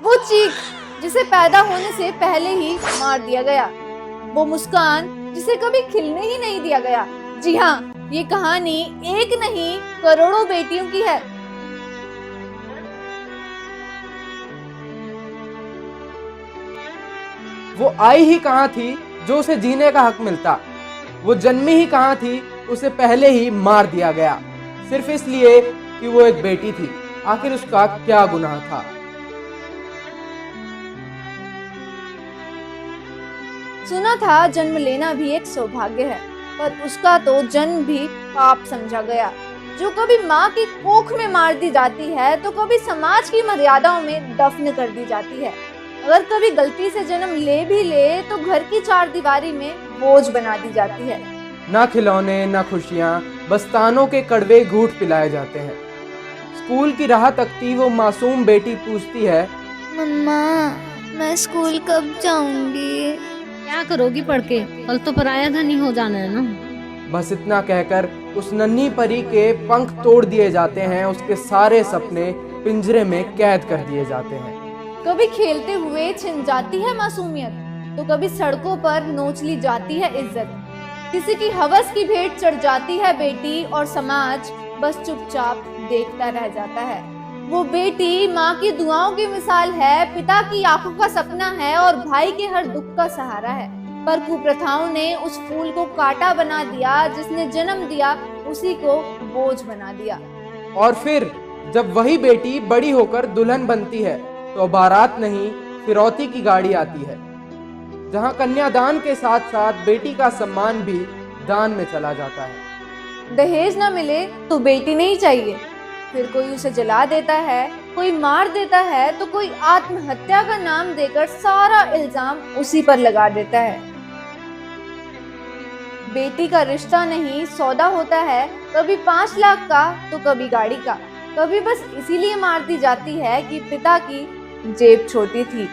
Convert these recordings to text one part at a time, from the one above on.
वो चीख जिसे पैदा होने से पहले ही मार दिया गया, वो मुस्कान जिसे कभी खिलने ही नहीं दिया गया। जी हाँ, ये कहानी एक नहीं करोड़ों बेटियों की है। वो आई ही कहाँ थी जो उसे जीने का हक मिलता। वो जन्मी ही कहाँ थी, उसे पहले ही मार दिया गया, सिर्फ इसलिए कि वो एक बेटी थी। आखिर उसका क्या गुनाह था? सुना था जन्म लेना भी एक सौभाग्य है, पर उसका तो जन्म भी पाप समझा गया। जो कभी माँ की कोख में मार दी जाती है तो कभी समाज की मर्यादाओं में दफन कर दी जाती है। अगर कभी गलती से जन्म ले भी ले तो घर की चारदीवारी में बोझ बना दी जाती है। ना खिलौने ना खुशियाँ, बस तानों के कड़वे घूंट पिलाए जाते हैं। स्कूल की राह तकती वो मासूम बेटी पूछती है, मम्मा मैं स्कूल कब जाऊंगी? क्या करोगी पढ़ के? कल तो पराया धनी हो जाना है ना। बस इतना कहकर उस नन्ही परी के पंख तोड़ दिए जाते हैं, उसके सारे सपने पिंजरे में कैद कर दिए जाते हैं। कभी खेलते हुए छिन जाती है मासूमियत, तो कभी सड़कों पर नोच ली जाती है इज्जत। किसी की हवस की भेंट चढ़ जाती है बेटी और समाज बस चुपचाप देखता रह जाता है। वो बेटी माँ की दुआओं की मिसाल है, पिता की आंखों का सपना है और भाई के हर दुख का सहारा है। पर कुप्रथाओं ने उस फूल को कांटा बना दिया, जिसने जन्म दिया उसी को बोझ बना दिया। और फिर जब वही बेटी बड़ी होकर दुल्हन बनती है तो बारात नहीं, फिरौती की गाड़ी आती है, जहां कन्यादान के साथ साथ बेटी का सम्मान भी दान में चला जाता है। दहेज न मिले तो बेटी नहीं चाहिए, फिर कोई उसे जला देता है, कोई मार देता है, तो कोई आत्महत्या का नाम देकर सारा इल्जाम उसी पर लगा देता है। बेटी का रिश्ता नहीं सौदा होता है, कभी 5 लाख का तो कभी गाड़ी का। कभी बस इसीलिए मार दी जाती है कि पिता की जेब छोटी थी।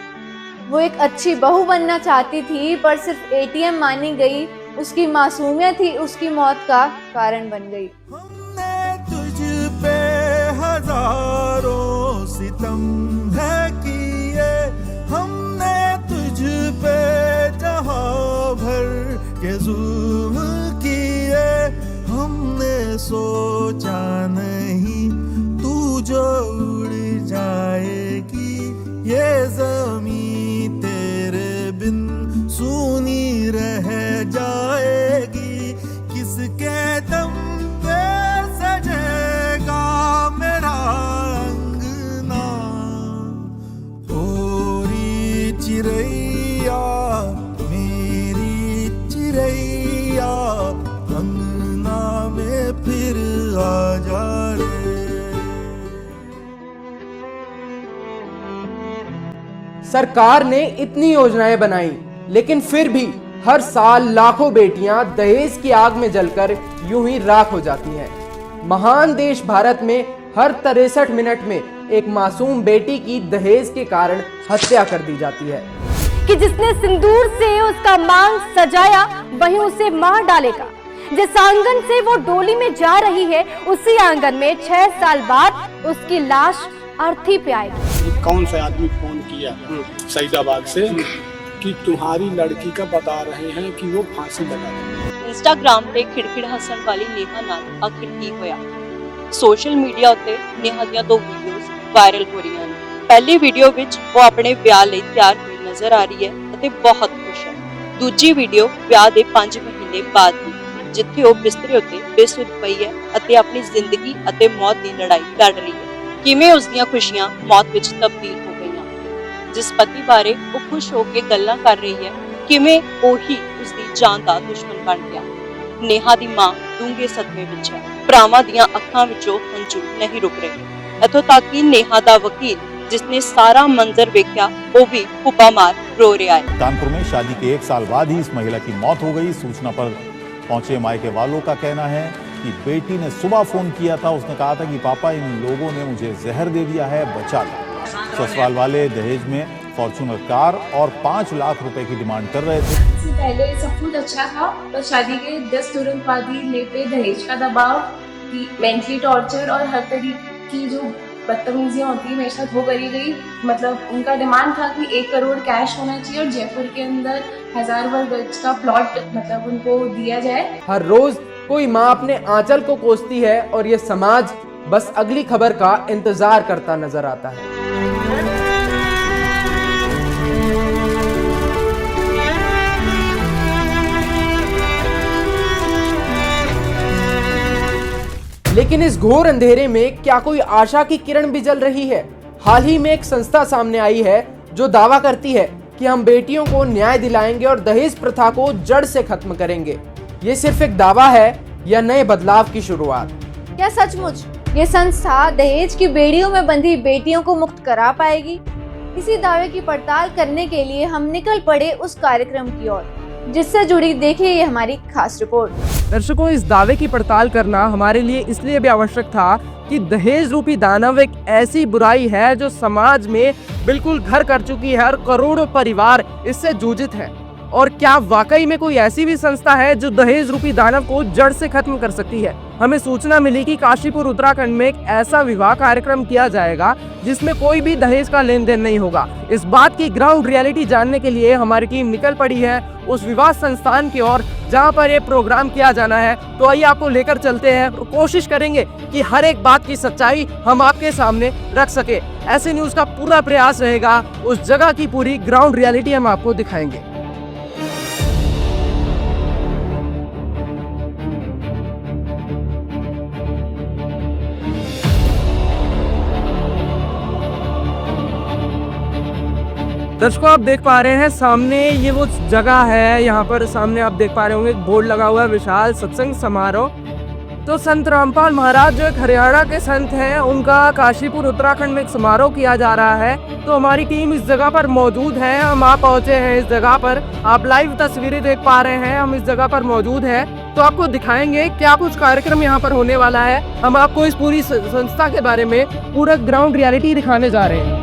वो एक अच्छी बहू बनना चाहती थी, पर सिर्फ एटीएम मानी गई। उसकी मासूमियत ही उसकी मौत का कारण बन गई। हमने तुझ पे हजारों सितम है किए, हमने तुझ पे जहां भर के जुल्म किए, हमने सोचा नहीं तू जो उड़ जाएगी, ये ज़मीं तेरे बिन सूनी रह जाएगी। किसके दम पे सजेगा मेरा अंगना, ओरी चिरैया मेरी चिरैया, अंगना में फिर आ जा रे। सरकार ने इतनी योजनाएं बनाई, लेकिन फिर भी हर साल लाखों बेटियां दहेज की आग में जलकर यूं ही राख हो जाती हैं। महान देश भारत में हर 63 मिनट में एक मासूम बेटी की दहेज के कारण हत्या कर दी जाती है। कि जिसने सिंदूर से उसका मांग सजाया वहीं उसे मार डालेगा। जिस आंगन से वो डोली में जा रही है, उसी आंगन में 6 साल बाद उसकी लाश अर्थी पे आएगी। कौन सा आदमी फोन किया सईदाबाद से कि तुम्हारी लड़की का बता रहे हैं कि वो फांसी लगा देगी। इंस्टाग्राम ਤੇ ਖਿੜਖਿੜ ਹੱਸਣ ਵਾਲੀ ਨੇਹਾ ਨਾਲ ਆਖਿਰ ਕੀ ਹੋਇਆ? ਸੋਸ਼ਲ ਮੀਡੀਆ ਉੱਤੇ ਨੇਹਾ ਦੀਆਂ 2 ਵੀਡੀਓਜ਼ ਵਾਇਰਲ ਹੋ ਰਹੀਆਂ ਨੇ। ਪਹਿਲੀ ਵੀਡੀਓ ਵਿੱਚ ਉਹ ਆਪਣੇ ਵਿਆਹ ਲਈ ਤਿਆਰ ਹੋਈ ਨਜ਼ਰ ਆ ਰਹੀ ਹੈ ਅਤੇ ਬਹੁਤ ਖੁਸ਼ ਹੈ। ਦੂਜੀ ਵੀਡੀਓ ਵਿਆਹ ਦੇ 5 ਮਹੀਨੇ ਬਾਅਦ ਦੀ, ਜਿੱਥੇ ਉਹ ਬਿਸਤਰੇ ਉੱਤੇ ਬੇਸੁੱਧ ਪਈ ਹੈ ਅਤੇ ਆਪਣੀ ਜ਼ਿੰਦਗੀ ਅਤੇ ਮੌਤ ਦੀ ਲੜਾਈ ਲੜ ਰਹੀ ਹੈ। ਕਿਵੇਂ ਉਸ ਦੀਆਂ ਖੁਸ਼ੀਆਂ ਮੌਤ ਵਿੱਚ ਤਬਦੀਲ ਹੋ ਗਈਆਂ। ਜਿਸ ਪਤੀ ਬਾਰੇ ਉਹ ਖੁਸ਼ ਹੋ ਕੇ ਗੱਲਾਂ ਕਰ ਰਹੀ ਹੈ, ਕਿਵੇਂ ਉਹੀ ਉਸ ਦੀ ਜਾਨ ਦਾ ਦੁਸ਼ਮਣ ਬਣ ਗਿਆ। ਨੇਹਾ ਦੀ ਮਾਂ ਡੂੰਘੇ ਸਦਮੇ ਵਿੱਚ ਹੈ। ਭਰਾਵਾਂ ਦੀਆਂ ਅੱਖਾਂ ਵਿੱਚੋਂ ਹੰਝੂ ਨਹੀਂ ਰੁਕ ਰਹੇ। ਇੱਥੋਂ ਤੱਕ ਕਿ ਨੇਹਾ ਦਾ ਵਕੀਲ, जिसने सारा मंजर देखा, वो भी हुब्बा मार रो रहा है। कानपुर में शादी के 1 साल बाद ही इस महिला की मौत हो गई। सूचना पर पहुंचे मायके वालों का कहना है कि बेटी ने सुबह फोन किया था। उसने कहा था कि पापा इन लोगों ने मुझे जहर दे दिया है, बचा लो। ससुराल वाले दहेज में फॉर्च्यूनर कार और 5 लाख रुपए की डिमांड कर रहे थे। इससे पहले सब कुछ अच्छा था, पर शादी के 10 तुरंत बाद ही ले पे दहेज का दबाव, मेंटली टॉर्चर और हर तरीके की जो बदतमीजियाँ होती है मेरे साथ वो करी गई। मतलब उनका डिमांड था कि 1 करोड़ कैश होना चाहिए और जयपुर के अंदर 1000 वर्ग गज का प्लॉट मतलब उनको दिया जाए। हर रोज कोई माँ अपने आंचल को कोसती है और ये समाज बस अगली खबर का इंतजार करता नजर आता है। लेकिन इस घोर अंधेरे में क्या कोई आशा की किरण भी जल रही है? हाल ही में एक संस्था सामने आई है जो दावा करती है कि हम बेटियों को न्याय दिलाएंगे और दहेज प्रथा को जड़ से खत्म करेंगे। ये सिर्फ एक दावा है या नए बदलाव की शुरुआत? क्या सचमुच ये संस्था दहेज की बेड़ियों में बंधी बेटियों को मुक्त करा पाएगी? इसी दावे की पड़ताल करने के लिए हम निकल पड़े उस कार्यक्रम की ओर, जिससे जुड़ी देखिए ये हमारी खास रिपोर्ट। दर्शकों, इस दावे की पड़ताल करना हमारे लिए इसलिए भी आवश्यक था कि दहेज रूपी दानव एक ऐसी बुराई है जो समाज में बिल्कुल घर कर चुकी है और करोड़ों परिवार इससे जूझित हैं। और क्या वाकई में कोई ऐसी भी संस्था है जो दहेज रूपी दानव को जड़ से खत्म कर सकती है? हमें सूचना मिली कि काशीपुर उत्तराखंड में एक ऐसा विवाह कार्यक्रम किया जाएगा जिसमें कोई भी दहेज का लेन देन नहीं होगा। इस बात की ग्राउंड रियलिटी जानने के लिए हमारी टीम निकल पड़ी है उस विवाह संस्थान की ओर जहां पर ये प्रोग्राम किया जाना है। तो आइए आपको लेकर चलते हैं और कोशिश करेंगे कि हर एक बात की सच्चाई हम आपके सामने रख सके। ऐसे न्यूज का पूरा प्रयास रहेगा, उस जगह की पूरी ग्राउंड रियलिटी हम आपको दिखाएंगे। दर्शकों, आप देख पा रहे हैं सामने ये वो जगह है। यहाँ पर सामने आप देख पा रहे होंगे एक बोर्ड लगा हुआ है, विशाल सत्संग समारोह। तो संत रामपाल महाराज जो एक हरियाणा के संत हैं, उनका काशीपुर उत्तराखंड में एक समारोह किया जा रहा है। तो हमारी टीम इस जगह पर मौजूद है, हम आप पहुंचे हैं इस जगह पर। आप लाइव तस्वीरें देख पा रहे हैं, हम इस जगह पर मौजूद हैं। तो आपको दिखाएंगे क्या कुछ कार्यक्रम यहाँ पर होने वाला है। हम आपको इस पूरी संस्था के बारे में पूरा ग्राउंड रियलिटी दिखाने जा रहे हैं।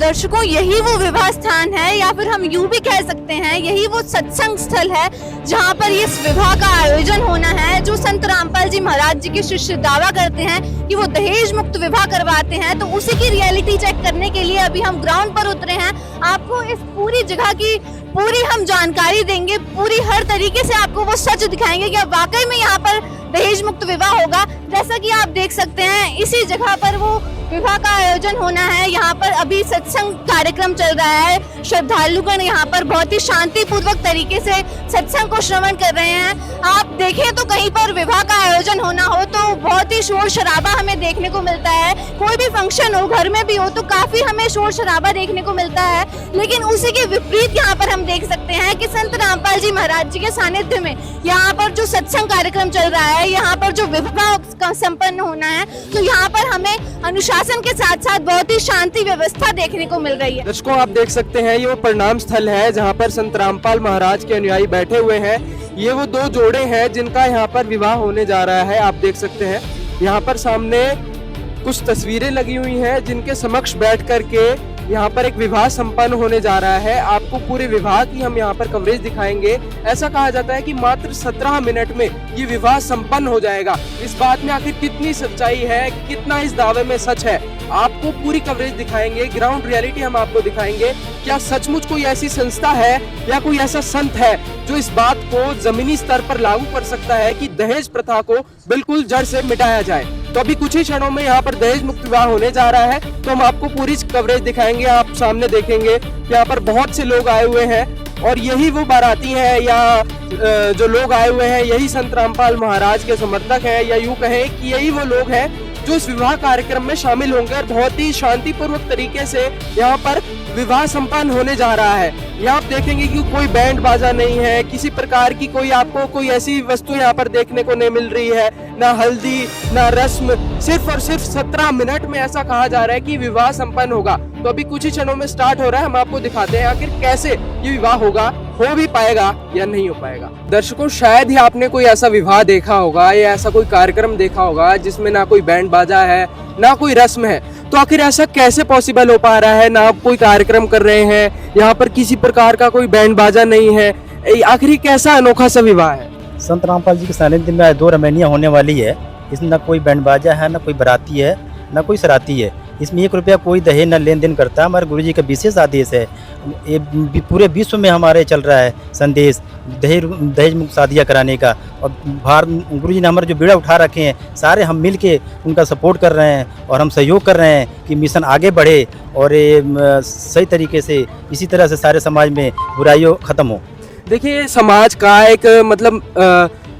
दर्शकों, यही वो विवाह स्थान है या फिर हम यूं भी कह सकते हैं यही वो सत्संग स्थल है जहां पर इस विवाह का आयोजन होना है। जो संत रामपाल जी महाराज जी के शिष्य दावा करते हैं कि वो दहेज मुक्त विवाह करवाते हैं, तो उसी की रियलिटी चेक करने के लिए अभी हम ग्राउंड पर उतरे हैं। आपको इस पूरी जगह की पूरी हम जानकारी देंगे, पूरी हर तरीके से आपको वो सच दिखाएंगे कि अब वाकई में यहाँ पर दहेज मुक्त विवाह होगा। जैसा कि आप देख सकते हैं इसी जगह पर वो विवाह का आयोजन होना है। यहाँ पर अभी सत्संग कार्यक्रम चल रहा है। श्रद्धालुगण यहाँ पर बहुत ही शांतिपूर्वक तरीके से सत्संग को श्रवण कर रहे हैं। आप देखें तो कहीं पर विवाह का आयोजन होना हो तो बहुत ही शोर शराबा हमें देखने को मिलता है। कोई भी फंक्शन हो, घर में भी हो, तो काफी हमें शोर शराबा देखने को मिलता है। लेकिन उसी के विपरीत यहाँ पर हम देख सकते हैं कि संत रामपाल जी महाराज जी के सानिध्य में यहाँ पर जो सत्संग कार्यक्रम चल रहा है, यहाँ पर जो विवाह संपन्न होना है, तो यहाँ पर हमें अनुशासन के साथ साथ बहुत ही शांति व्यवस्था देखने को मिल रही है। दर्शकों, आप देख सकते हैं ये वो प्रणाम स्थल है जहाँ पर संत रामपाल महाराज के अनुयायी बैठे हुए हैं। ये वो 2 जोड़े हैं जिनका यहाँ पर विवाह होने जा रहा है। आप देख सकते हैं यहाँ पर सामने कुछ तस्वीरें लगी हुई हैं जिनके समक्ष बैठ करके यहाँ पर एक विवाह संपन्न होने जा रहा है। आपको पूरे विवाह की हम यहाँ पर कवरेज दिखाएंगे। ऐसा कहा जाता है कि मात्र 17 मिनट में ये विवाह संपन्न हो जाएगा। इस बात में आखिर कितनी सच्चाई है, कितना इस दावे में सच है, आपको पूरी कवरेज दिखाएंगे। ग्राउंड रियलिटी हम आपको दिखाएंगे। क्या सचमुच कोई ऐसी संस्था है या कोई ऐसा संत है जो इस बात को जमीनी स्तर पर लागू कर सकता है कि दहेज प्रथा को बिल्कुल जड़ से मिटाया जाए? तो अभी कुछ ही क्षणों में यहाँ पर दहेज मुक्त विवाह होने जा रहा है, तो हम आपको पूरी कवरेज दिखाएंगे। आप सामने देखेंगे यहाँ पर बहुत से लोग आए हुए हैं और यही वो बाराती हैं या जो लोग आए हुए हैं यही संत रामपाल महाराज के समर्थक हैं, या यूं कहें कि यही वो लोग हैं जो इस विवाह कार्यक्रम में शामिल होंगे और बहुत ही शांतिपूर्वक तरीके से यहाँ पर विवाह संपन्न होने जा रहा है। यहाँ आप देखेंगे कि कोई बैंड बाजा नहीं है, किसी प्रकार की कोई आपको कोई ऐसी वस्तु यहाँ पर देखने को नहीं मिल रही है, ना हल्दी ना रस्म। सिर्फ और सिर्फ 17 मिनट में ऐसा कहा जा रहा है कि विवाह संपन्न होगा। तो अभी कुछ ही क्षणों में स्टार्ट हो रहा है, हम आपको दिखाते हैं आखिर कैसे ये विवाह होगा, हो भी पाएगा या नहीं हो पाएगा। दर्शकों, शायद ही आपने कोई ऐसा विवाह देखा होगा या ऐसा कोई कार्यक्रम देखा होगा जिसमें ना कोई बैंड बाजा है ना कोई रस्म है। तो आखिर ऐसा कैसे पॉसिबल हो पा रहा है? ना आप कोई कार्यक्रम कर रहे हैं, यहाँ पर किसी प्रकार का कोई बैंड बाजा नहीं है, आखिर ये कैसा अनोखा सा विवाह है? संत रामपाल जी के सानिध्य में आज 2 रमैनियाँ होने वाली है। इसमें न कोई बैंड बाजा है, न कोई बराती है, न कोई सराती है। इसमें 1 रुपया कोई दहेज न लेन देन करता। हमारे गुरु जी का विशेष आदेश है। ये पूरे विश्व में हमारे चल रहा है संदेश दहेज मुक्त शादियाँ कराने का। और गुरु जी ने हमारे जो बीड़ा उठा रखे हैं, सारे हम मिल के उनका सपोर्ट कर रहे हैं और हम सहयोग कर रहे हैं कि मिशन आगे बढ़े और ये सही तरीके से इसी तरह से सारे समाज में बुराइयों ख़त्म हो। देखिए, समाज का एक मतलब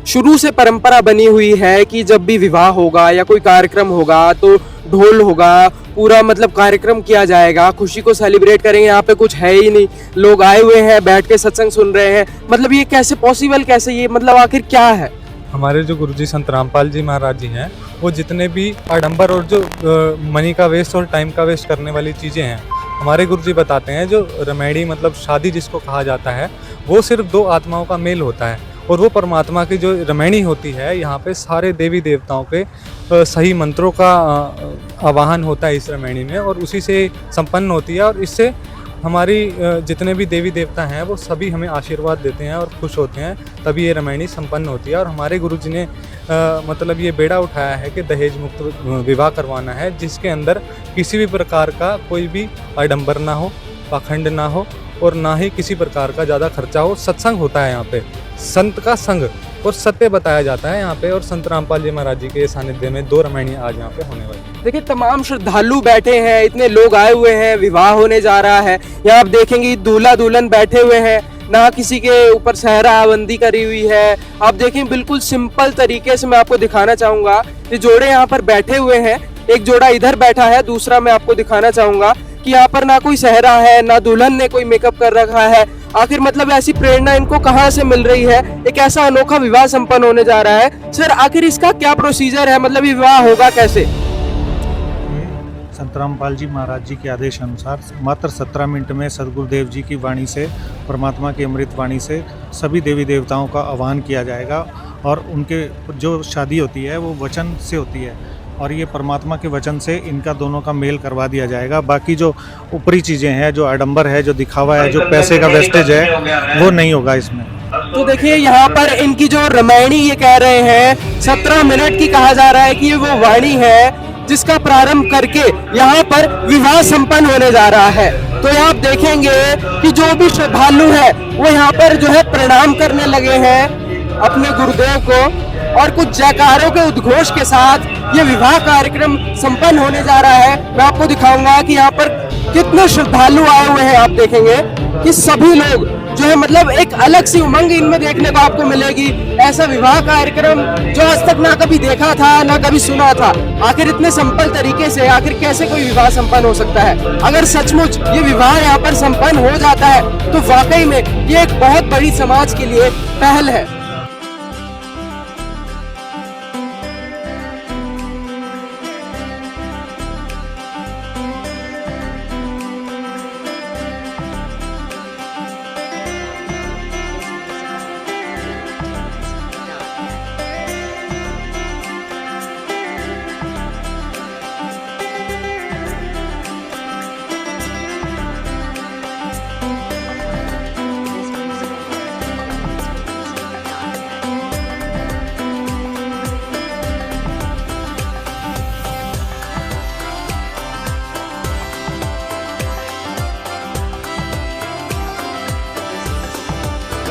शुरू से परंपरा बनी हुई है कि जब भी विवाह होगा या कोई कार्यक्रम होगा तो ढोल होगा, पूरा मतलब कार्यक्रम किया जाएगा, खुशी को सेलिब्रेट करेंगे। यहाँ पे कुछ है ही नहीं, लोग आए हुए हैं, बैठ के सत्संग सुन रहे हैं। मतलब ये कैसे पॉसिबल, कैसे ये मतलब आखिर क्या है? हमारे जो गुरुजी संत रामपाल जी महाराज जी हैं, वो जितने भी आडंबर और जो मनी का वेस्ट और टाइम का वेस्ट करने वाली चीज़ें हैं, हमारे गुरुजी बताते हैं जो रमैडी मतलब शादी जिसको कहा जाता है, वो सिर्फ 2 आत्माओं का मेल होता है और वो परमात्मा की जो रमैनी होती है, यहाँ पे सारे देवी देवताओं के सही मंत्रों का आवाहन होता है इस रमैनी में और उसी से संपन्न होती है। और इससे हमारी जितने भी देवी देवता हैं वो सभी हमें आशीर्वाद देते हैं और खुश होते हैं, तभी ये रमैनी संपन्न होती है। और हमारे गुरुजी ने मतलब ये बेड़ा उठाया है कि दहेज मुक्त विवाह करवाना है, जिसके अंदर किसी भी प्रकार का कोई भी आडंबर ना हो, पाखंड ना हो और ना ही किसी प्रकार का ज़्यादा खर्चा हो। सत्संग होता है यहाँ पे, संत का संग और सत्य बताया जाता है यहाँ पे। और संत रामपाल जी महाराज जी के सानिध्य में 2 रमैनी आज यहाँ पे होने वाली है। देखिए, तमाम श्रद्धालु बैठे हैं, इतने लोग आए हुए हैं, विवाह होने जा रहा है। यहाँ आप देखेंगे दूल्हा दुल्हन बैठे हुए हैं, ना किसी के ऊपर सहराबंदी करी हुई है। आप देखें बिल्कुल सिंपल तरीके से मैं आपको दिखाना चाहूँगा। ये जोड़े यहाँ पर बैठे हुए हैं, एक जोड़ा इधर बैठा है, दूसरा मैं आपको दिखाना चाहूँगा कि यहाँ पर ना कोई सहरा है, ना दुल्हन ने कोई मेकअप कर रखा है। आखिर मतलब ऐसी प्रेरणा इनको कहाँ से मिल रही है? एक ऐसा अनोखा विवाह संपन्न होने जा रहा है। सर, आखिर इसका क्या प्रोसीजर है? मतलब ये विवाह होगा कैसे? संत रामपाल जी महाराज जी के आदेश अनुसार मात्र 17 मिनट में सदगुरुदेव जी की वाणी से, परमात्मा की अमृत वाणी से सभी देवी देवताओं का आह्वान किया जाएगा और उनके जो शादी होती है वो वचन से होती है और ये परमात्मा के वचन से इनका दोनों का मेल करवा दिया जाएगा। बाकी जो ऊपरी चीज़ें हैं, जो आडंबर है, जो दिखावा है, जो पैसे का वेस्टेज है, वो नहीं होगा इसमें। तो देखिए, यहाँ पर इनकी जो रमैनी ये कह रहे हैं 17 मिनट की कहा जा रहा है कि ये वो वाणी है जिसका प्रारंभ करके यहाँ पर विवाह संपन्न होने जा रहा है। तो यहाँ आप देखेंगे कि जो भी श्रद्धालु है वो यहाँ पर जो है प्रणाम करने लगे हैं अपने गुरुदेव को और कुछ जयकारों के उद्घोष के साथ ये विवाह कार्यक्रम संपन्न होने जा रहा है। मैं आपको दिखाऊंगा कि यहाँ पर कितने श्रद्धालु आए हुए हैं। आप देखेंगे कि सभी लोग जो है मतलब एक अलग सी उमंग इनमें देखने को आपको मिलेगी। ऐसा विवाह कार्यक्रम जो आज तक ना कभी देखा था, ना कभी सुना था। आखिर इतने सिंपल तरीके से आखिर कैसे कोई विवाह संपन्न हो सकता है? अगर सचमुच ये विवाह यहाँ पर संपन्न हो जाता है तो वाकई में ये एक बहुत बड़ी समाज के लिए पहल है।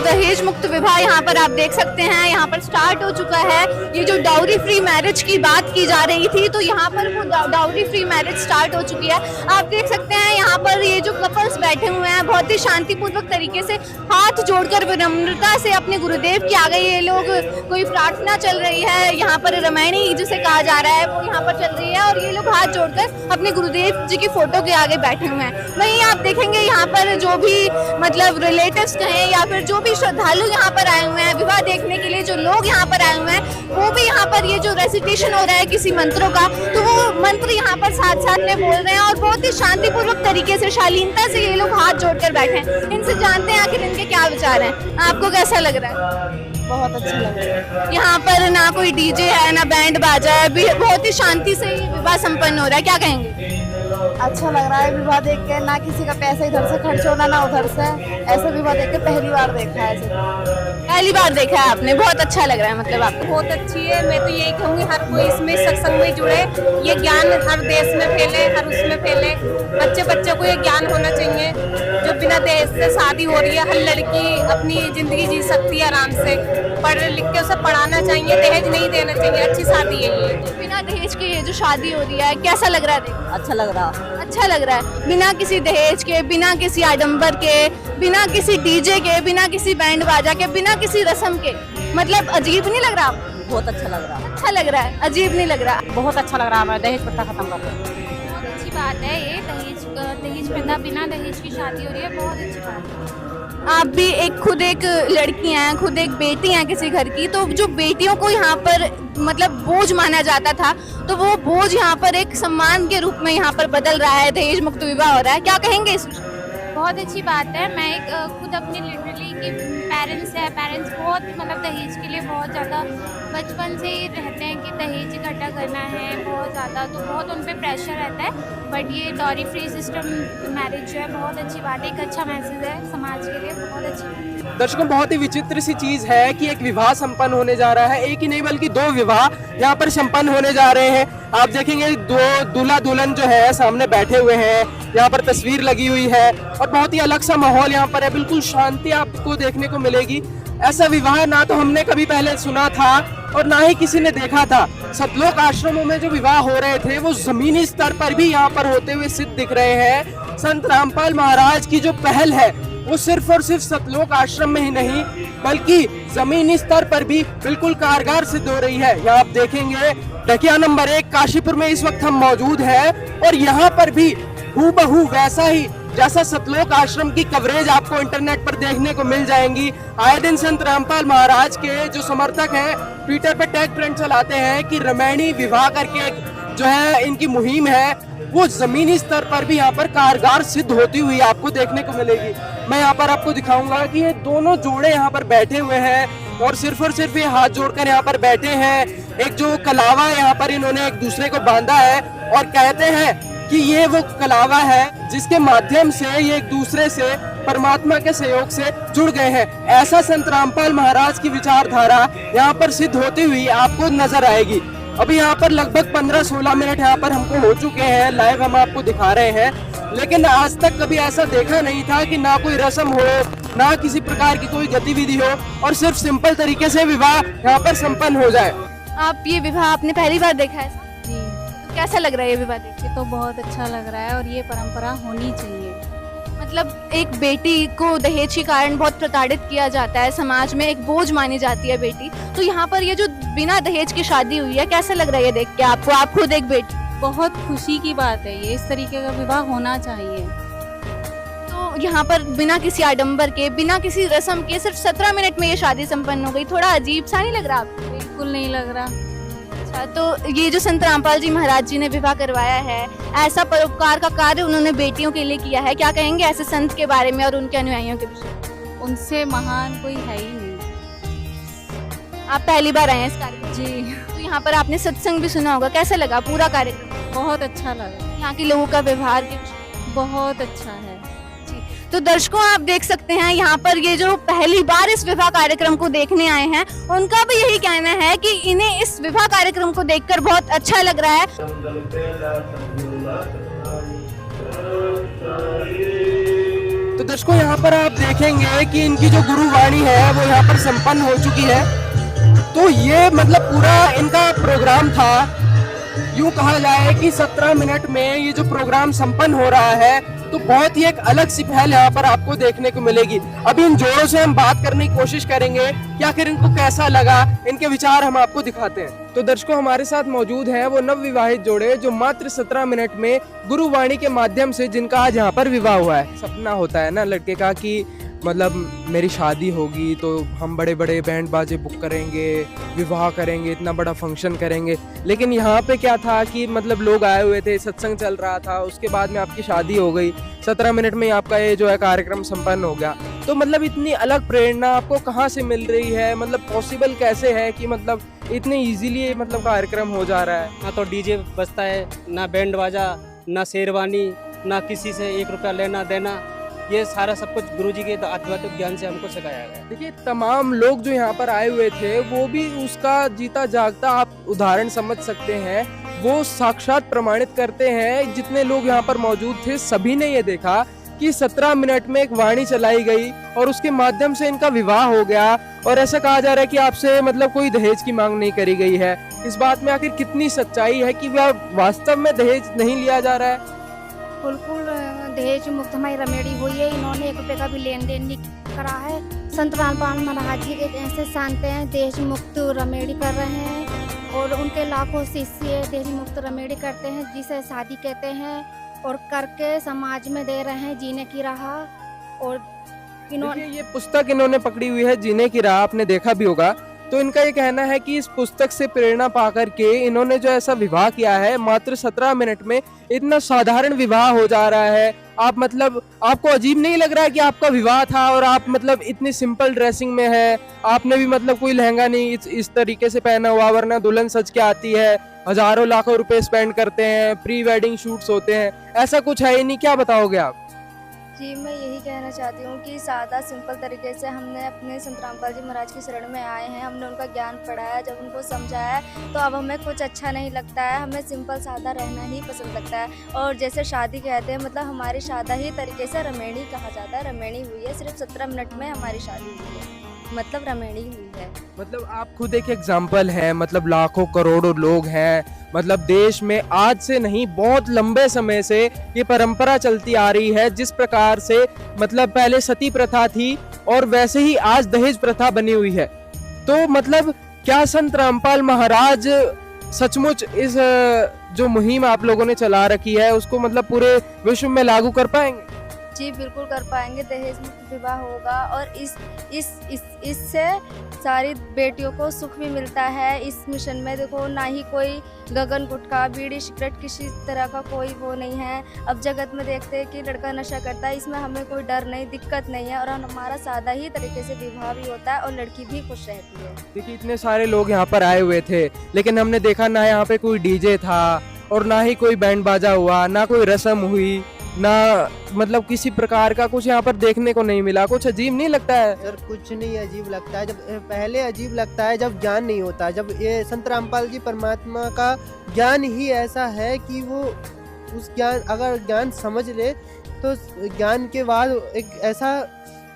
दहेज मुक्त विवाह यहाँ पर आप देख सकते हैं, यहाँ पर स्टार्ट हो चुका है। ये जो डाउरी फ्री मैरिज की बात की जा रही थी, तो यहाँ पर वो डाउरी फ्री मैरिज स्टार्ट हो चुकी है। आप देख सकते हैं यहाँ पर ये जो कपल्स बैठे हुए हैं बहुत ही शांतिपूर्वक तरीके से हाथ जोड़कर विनम्रता से अपने गुरुदेव के आगे ये लोग कोई प्रार्थना चल रही है। यहाँ पर रमैनी जिसे कहा जा रहा है वो यहाँ पर चल रही है और ये लोग हाथ जोड़कर अपने गुरुदेव जी की फोटो के आगे बैठे हुए हैं। वहीं आप देखेंगे यहाँ पर जो भी मतलब रिलेटिव्स कहें या फिर जो भी श्रद्धालु यहाँ पर आए हुए हैं विवाह देखने के लिए, जो लोग यहाँ पर आए हुए हैं वो भी यहाँ पर ये जो रेसिटेशन हो रहा है किसी मंत्रों का, तो वो मंत्र यहाँ पर साथ साथ में बोल रहे हैं और बहुत ही शांतिपूर्वक तरीके से शालीनता से ये लोग हाथ जोड़कर बैठे हैं। इनसे जानते हैं आखिर इनके क्या विचार हैं। आपको कैसा लग रहा है? बहुत अच्छा लग रहा है। यहाँ पर ना कोई डीजे है ना बैंड बाजा है, बहुत ही शांति से ये विवाह संपन्न हो रहा है। क्या कहेंगे? अच्छा लग रहा है विवाह देख के, ना किसी का पैसा इधर से खर्च होना ना उधर से, ऐसा विवाह देख के पहली बार देखा है। पहली बार देखा है आपने, बहुत अच्छा लग रहा है। मतलब आपको बहुत अच्छी है। मैं तो यही कहूँगी हर कोई इसमें सत्संग में जुड़े, ये ज्ञान हर देश में फैले, हर उसमें फैले। बच्चे को ये ज्ञान होना चाहिए। जो बिना दहेज से शादी हो रही है, हर लड़की अपनी जिंदगी जी सकती है आराम से, पढ़ लिख के उसे पढ़ाना चाहिए, दहेज नहीं देना चाहिए। अच्छी शादी है ये। बिना दहेज के ये जो शादी हो रही है, कैसा लग रहा है? अच्छा लग रहा। अच्छा लग रहा है, बिना किसी दहेज के, बिना किसी आडंबर के, बिना किसी डीजे के, बिना किसी बैंड बाजा के, बिना किसी रस्म के। मतलब अजीब नहीं लग रहा? बहुत अच्छा लग रहा। अच्छा लग रहा है, अजीब नहीं लग रहा। बहुत अच्छा लग रहा है। हमारा दहेज प्रथा खत्म कर दो। बहुत अच्छी बात है ये, दहेज प्रथा, बिना दहेज की शादी हो रही है, बहुत अच्छी बात है। आप भी खुद एक लड़की हैं, खुद एक बेटी हैं किसी घर की, तो जो बेटियों को यहाँ पर मतलब बोझ माना जाता था, तो वो बोझ यहाँ पर एक सम्मान के रूप में यहाँ पर बदल रहा है, दहेज मुक्त विवाह हो रहा है। क्या कहेंगे इस? बहुत अच्छी बात है। मैं खुद अपने लिटरली कि पेरेंट्स बहुत मतलब दहेज के लिए बहुत ज़्यादा बचपन से ही रहते हैं कि दहेज इकट्ठा करना है बहुत ज़्यादा, तो बहुत उन पे प्रेशर रहता है। बट ये डॉरी फ्री सिस्टम मैरिज जो है बहुत अच्छी बात है, एक अच्छा मैसेज है समाज के लिए, बहुत अच्छी बात है। दर्शकों, बहुत ही विचित्र सी चीज है कि एक विवाह संपन्न होने जा रहा है। एक ही नहीं बल्कि 2 विवाह यहाँ पर संपन्न होने जा रहे हैं। आप देखेंगे 2 दूल्हा दुल्हन जो है सामने बैठे हुए हैं, यहाँ पर तस्वीर लगी हुई है और बहुत ही अलग सा माहौल यहाँ पर है। बिल्कुल शांति आपको देखने को मिलेगी। ऐसा विवाह ना तो हमने कभी पहले सुना था और ना ही किसी ने देखा था। सतलोक आश्रमों में जो विवाह हो रहे थे वो जमीनी स्तर पर भी यहाँ पर होते हुए सिद्ध दिख रहे हैं। संत रामपाल महाराज की जो पहल है वो सिर्फ और सिर्फ सतलोक आश्रम में ही नहीं बल्कि जमीनी स्तर पर भी बिल्कुल कारगर सिद्ध हो रही है। यहाँ आप देखेंगे ढकिया नंबर 1 काशीपुर में इस वक्त हम मौजूद हैं और यहाँ पर भी हूबहू वैसा ही जैसा सतलोक आश्रम की कवरेज आपको इंटरनेट पर देखने को मिल जाएंगी। आए दिन संत रामपाल महाराज के जो समर्थक हैं ट्विटर पर टैग ट्रेंड चलाते हैं कि रमैणी विवाह करके जो है इनकी मुहिम है वो जमीनी स्तर पर भी यहाँ पर कारगर सिद्ध होती हुई आपको देखने को मिलेगी। मैं यहाँ पर आपको दिखाऊंगा कि ये दोनों जोड़े यहाँ पर बैठे हुए हैं और सिर्फ ये हाथ जोड़कर यहाँ पर बैठे हैं। एक जो कलावा यहाँ पर इन्होंने एक दूसरे को बांधा है और कहते हैं कि ये वो कलावा है जिसके माध्यम से ये एक दूसरे से परमात्मा के सहयोग से जुड़ गए हैं। ऐसा संत रामपाल महाराज की विचारधारा यहाँ पर सिद्ध होती हुई आपको नजर आएगी। अभी यहाँ पर लगभग 15-16 मिनट यहाँ पर हमको हो चुके हैं, लाइव हम आपको दिखा रहे हैं। लेकिन आज तक कभी ऐसा देखा नहीं था कि ना कोई रस्म हो, ना किसी प्रकार की कोई गतिविधि हो और सिर्फ सिंपल तरीके से विवाह यहाँ पर संपन्न हो जाए। आप ये विवाह आपने पहली बार देखा है? जी। तो कैसा लग रहा है ये विवाह देख के? तो बहुत अच्छा लग रहा है और ये परंपरा होनी चाहिए। मतलब एक बेटी को दहेज के कारण बहुत प्रताड़ित किया जाता है, समाज में एक बोझ मानी जाती है बेटी, तो यहाँ पर ये जो बिना दहेज की शादी हुई है, कैसा लग रहा है ये देख के आपको? आप खुद एक बेटी। बहुत खुशी की बात है ये, इस तरीके का विवाह होना चाहिए। तो यहाँ पर बिना किसी आडंबर के, बिना किसी रस्म के, सिर्फ 17 मिनट में ये शादी संपन्न हो गई। थोड़ा अजीब सा नहीं लग रहा आपको? बिल्कुल नहीं लग रहा। अच्छा, तो ये जो संत रामपाल जी महाराज जी ने विवाह करवाया है, ऐसा परोपकार का कार्य उन्होंने बेटियों के लिए किया है, क्या कहेंगे ऐसे संत के बारे में और उनके अनुयायियों के विषय? उनसे महान कोई है ही नहीं। आप पहली बार आए हैं इस कार्यक्रम? जी। तो यहाँ पर आपने सत्संग भी सुना होगा, कैसा लगा पूरा कार्यक्रम? बहुत अच्छा लगा। यहाँ के लोगों का व्यवहार बहुत अच्छा है। तो दर्शकों, आप देख सकते हैं यहाँ पर ये जो पहली बार इस विवाह कार्यक्रम को देखने आए हैं, उनका भी यही कहना है कि इन्हें इस विवाह कार्यक्रम को देखकर बहुत अच्छा लग रहा है। तो दर्शकों, यहाँ पर आप देखेंगे कि इनकी जो गुरुवाणी है वो यहाँ पर संपन्न हो चुकी है। तो ये मतलब पूरा इनका प्रोग्राम था। यूं कहा जाए कि 17 मिनट में ये जो प्रोग्राम संपन्न हो रहा है, तो बहुत ही एक अलग सी पहल यहाँ पर आपको देखने को मिलेगी। अभी इन जोड़ों से हम बात करने की कोशिश करेंगे कि आखिर इनको कैसा लगा, इनके विचार हम आपको दिखाते हैं। तो दर्शकों, हमारे साथ मौजूद हैं वो नवविवाहित जोड़े जो मात्र 17 मिनट में गुरुवाणी के माध्यम से जिनका आज यहाँ पर विवाह हुआ है। सपना होता है ना लड़के का कि मतलब मेरी शादी होगी तो हम बड़े बड़े बैंड बाजे बुक करेंगे, विवाह करेंगे, इतना बड़ा फंक्शन करेंगे। लेकिन यहाँ पे क्या था कि मतलब लोग आए हुए थे, सत्संग चल रहा था, उसके बाद में आपकी शादी हो गई, 17 मिनट में आपका ये जो है कार्यक्रम संपन्न हो गया। तो मतलब इतनी अलग प्रेरणा आपको कहाँ से मिल रही है? मतलब पॉसिबल कैसे है कि मतलब इतने इजीली मतलब कार्यक्रम हो जा रहा है? ना तो डीजे बजता है, ना बैंड बाजा, ना शेरवानी, ना किसी से 1 रुपया लेना देना, ये सारा सब कुछ गुरुजी के आध्यात्मिक ज्ञान से हमको सिखाया गया। देखिए तमाम लोग जो यहाँ पर आए हुए थे वो भी उसका जीता जागता आप उदाहरण समझ सकते हैं, वो साक्षात प्रमाणित करते हैं। जितने लोग यहाँ पर मौजूद थे सभी ने ये देखा कि 17 मिनट में एक वाणी चलाई गई और उसके माध्यम से इनका विवाह हो गया। और ऐसा कहा जा रहा है कि आपसे मतलब कोई दहेज की मांग नहीं करी गई है। इस बात में आखिर कितनी सच्चाई है कि वह वास्तव में दहेज नहीं लिया जा रहा है? बिल्कुल दहेज मुक्त हमारी रमेड़ी हुई है। इन्होंने 1 रुपये का भी लेन देन नहीं करा है। संत रामपाल महाराज जी एक ऐसे शांत हैं, दहेज मुक्त रमेड़ी कर रहे हैं और उनके लाखों शिष्य दहेज मुक्त रमेड़ी करते हैं, जिसे शादी कहते हैं, और करके समाज में दे रहे हैं जीने की राह। और इन्होंने ये पुस्तक इन्होंने पकड़ी हुई है जीने की राह, आपने देखा भी होगा। तो इनका ये कहना है कि इस पुस्तक से प्रेरणा पाकर के इन्होंने जो ऐसा विवाह किया है, मात्र 17 मिनट में इतना साधारण विवाह हो जा रहा है। आप मतलब आपको अजीब नहीं लग रहा है कि आपका विवाह था और आप मतलब इतनी सिंपल ड्रेसिंग में है, आपने भी मतलब कोई लहंगा नहीं इस तरीके से पहना हुआ, वरना दुल्हन सज के आती है, हजारों लाखों रुपए स्पेंड करते हैं, प्री वेडिंग शूट्स होते हैं, ऐसा कुछ है ही नहीं। क्या बताओगे आप? जी मैं यही कहना चाहती हूँ कि सादा सिंपल तरीके से हमने अपने संत रामपाल जी महाराज की शरण में आए हैं, हमने उनका ज्ञान पढ़ाया, जब उनको समझाया है तो अब हमें कुछ अच्छा नहीं लगता है, हमें सिंपल सादा रहना ही पसंद लगता है। और जैसे शादी कहते हैं, मतलब हमारी शादा ही तरीके से रमेणी कहा जाता है, रमेणी हुई है, सिर्फ 17 मिनट में हमारी शादी हुई है, मतलब रमेणी हुई है। मतलब आप खुद एक एग्जाम्पल है, मतलब लाखों करोड़ों लोग हैं, मतलब देश में आज से नहीं बहुत लंबे समय से ये परंपरा चलती आ रही है। जिस प्रकार से मतलब पहले सती प्रथा थी और वैसे ही आज दहेज प्रथा बनी हुई है। तो मतलब क्या संत रामपाल महाराज सचमुच इस जो मुहिम आप लोगों ने चला रखी है उसको मतलब पूरे विश्व में लागू कर पाएंगे? जी बिल्कुल कर पाएंगे, दहेज मुक्त विवाह होगा और इससे सारी बेटियों को सुख भी मिलता है। इस मिशन में देखो ना ही कोई गगन गुटखा बीड़ी सिगरेट किसी तरह का कोई वो नहीं है। अब जगत में देखते हैं कि लड़का नशा करता है, इसमें हमें कोई डर नहीं, दिक्कत नहीं है और हमारा सादा ही तरीके से विवाह भी होता है और लड़की भी खुश रहती है। देखिए इतने सारे लोग यहाँ पर आए हुए थे, लेकिन हमने देखा ना यहाँ पे कोई डीजे था और ना ही कोई बैंड बाजा हुआ, ना कोई रस्म हुई, ना मतलब किसी प्रकार का कुछ यहाँ पर देखने को नहीं मिला। कुछ अजीब नहीं लगता है? सर कुछ नहीं अजीब लगता है, जब पहले अजीब लगता है जब ज्ञान नहीं होता। जब ये संत रामपाल जी परमात्मा का ज्ञान ही ऐसा है कि वो उस ज्ञान अगर ज्ञान समझ ले तो ज्ञान के बाद एक ऐसा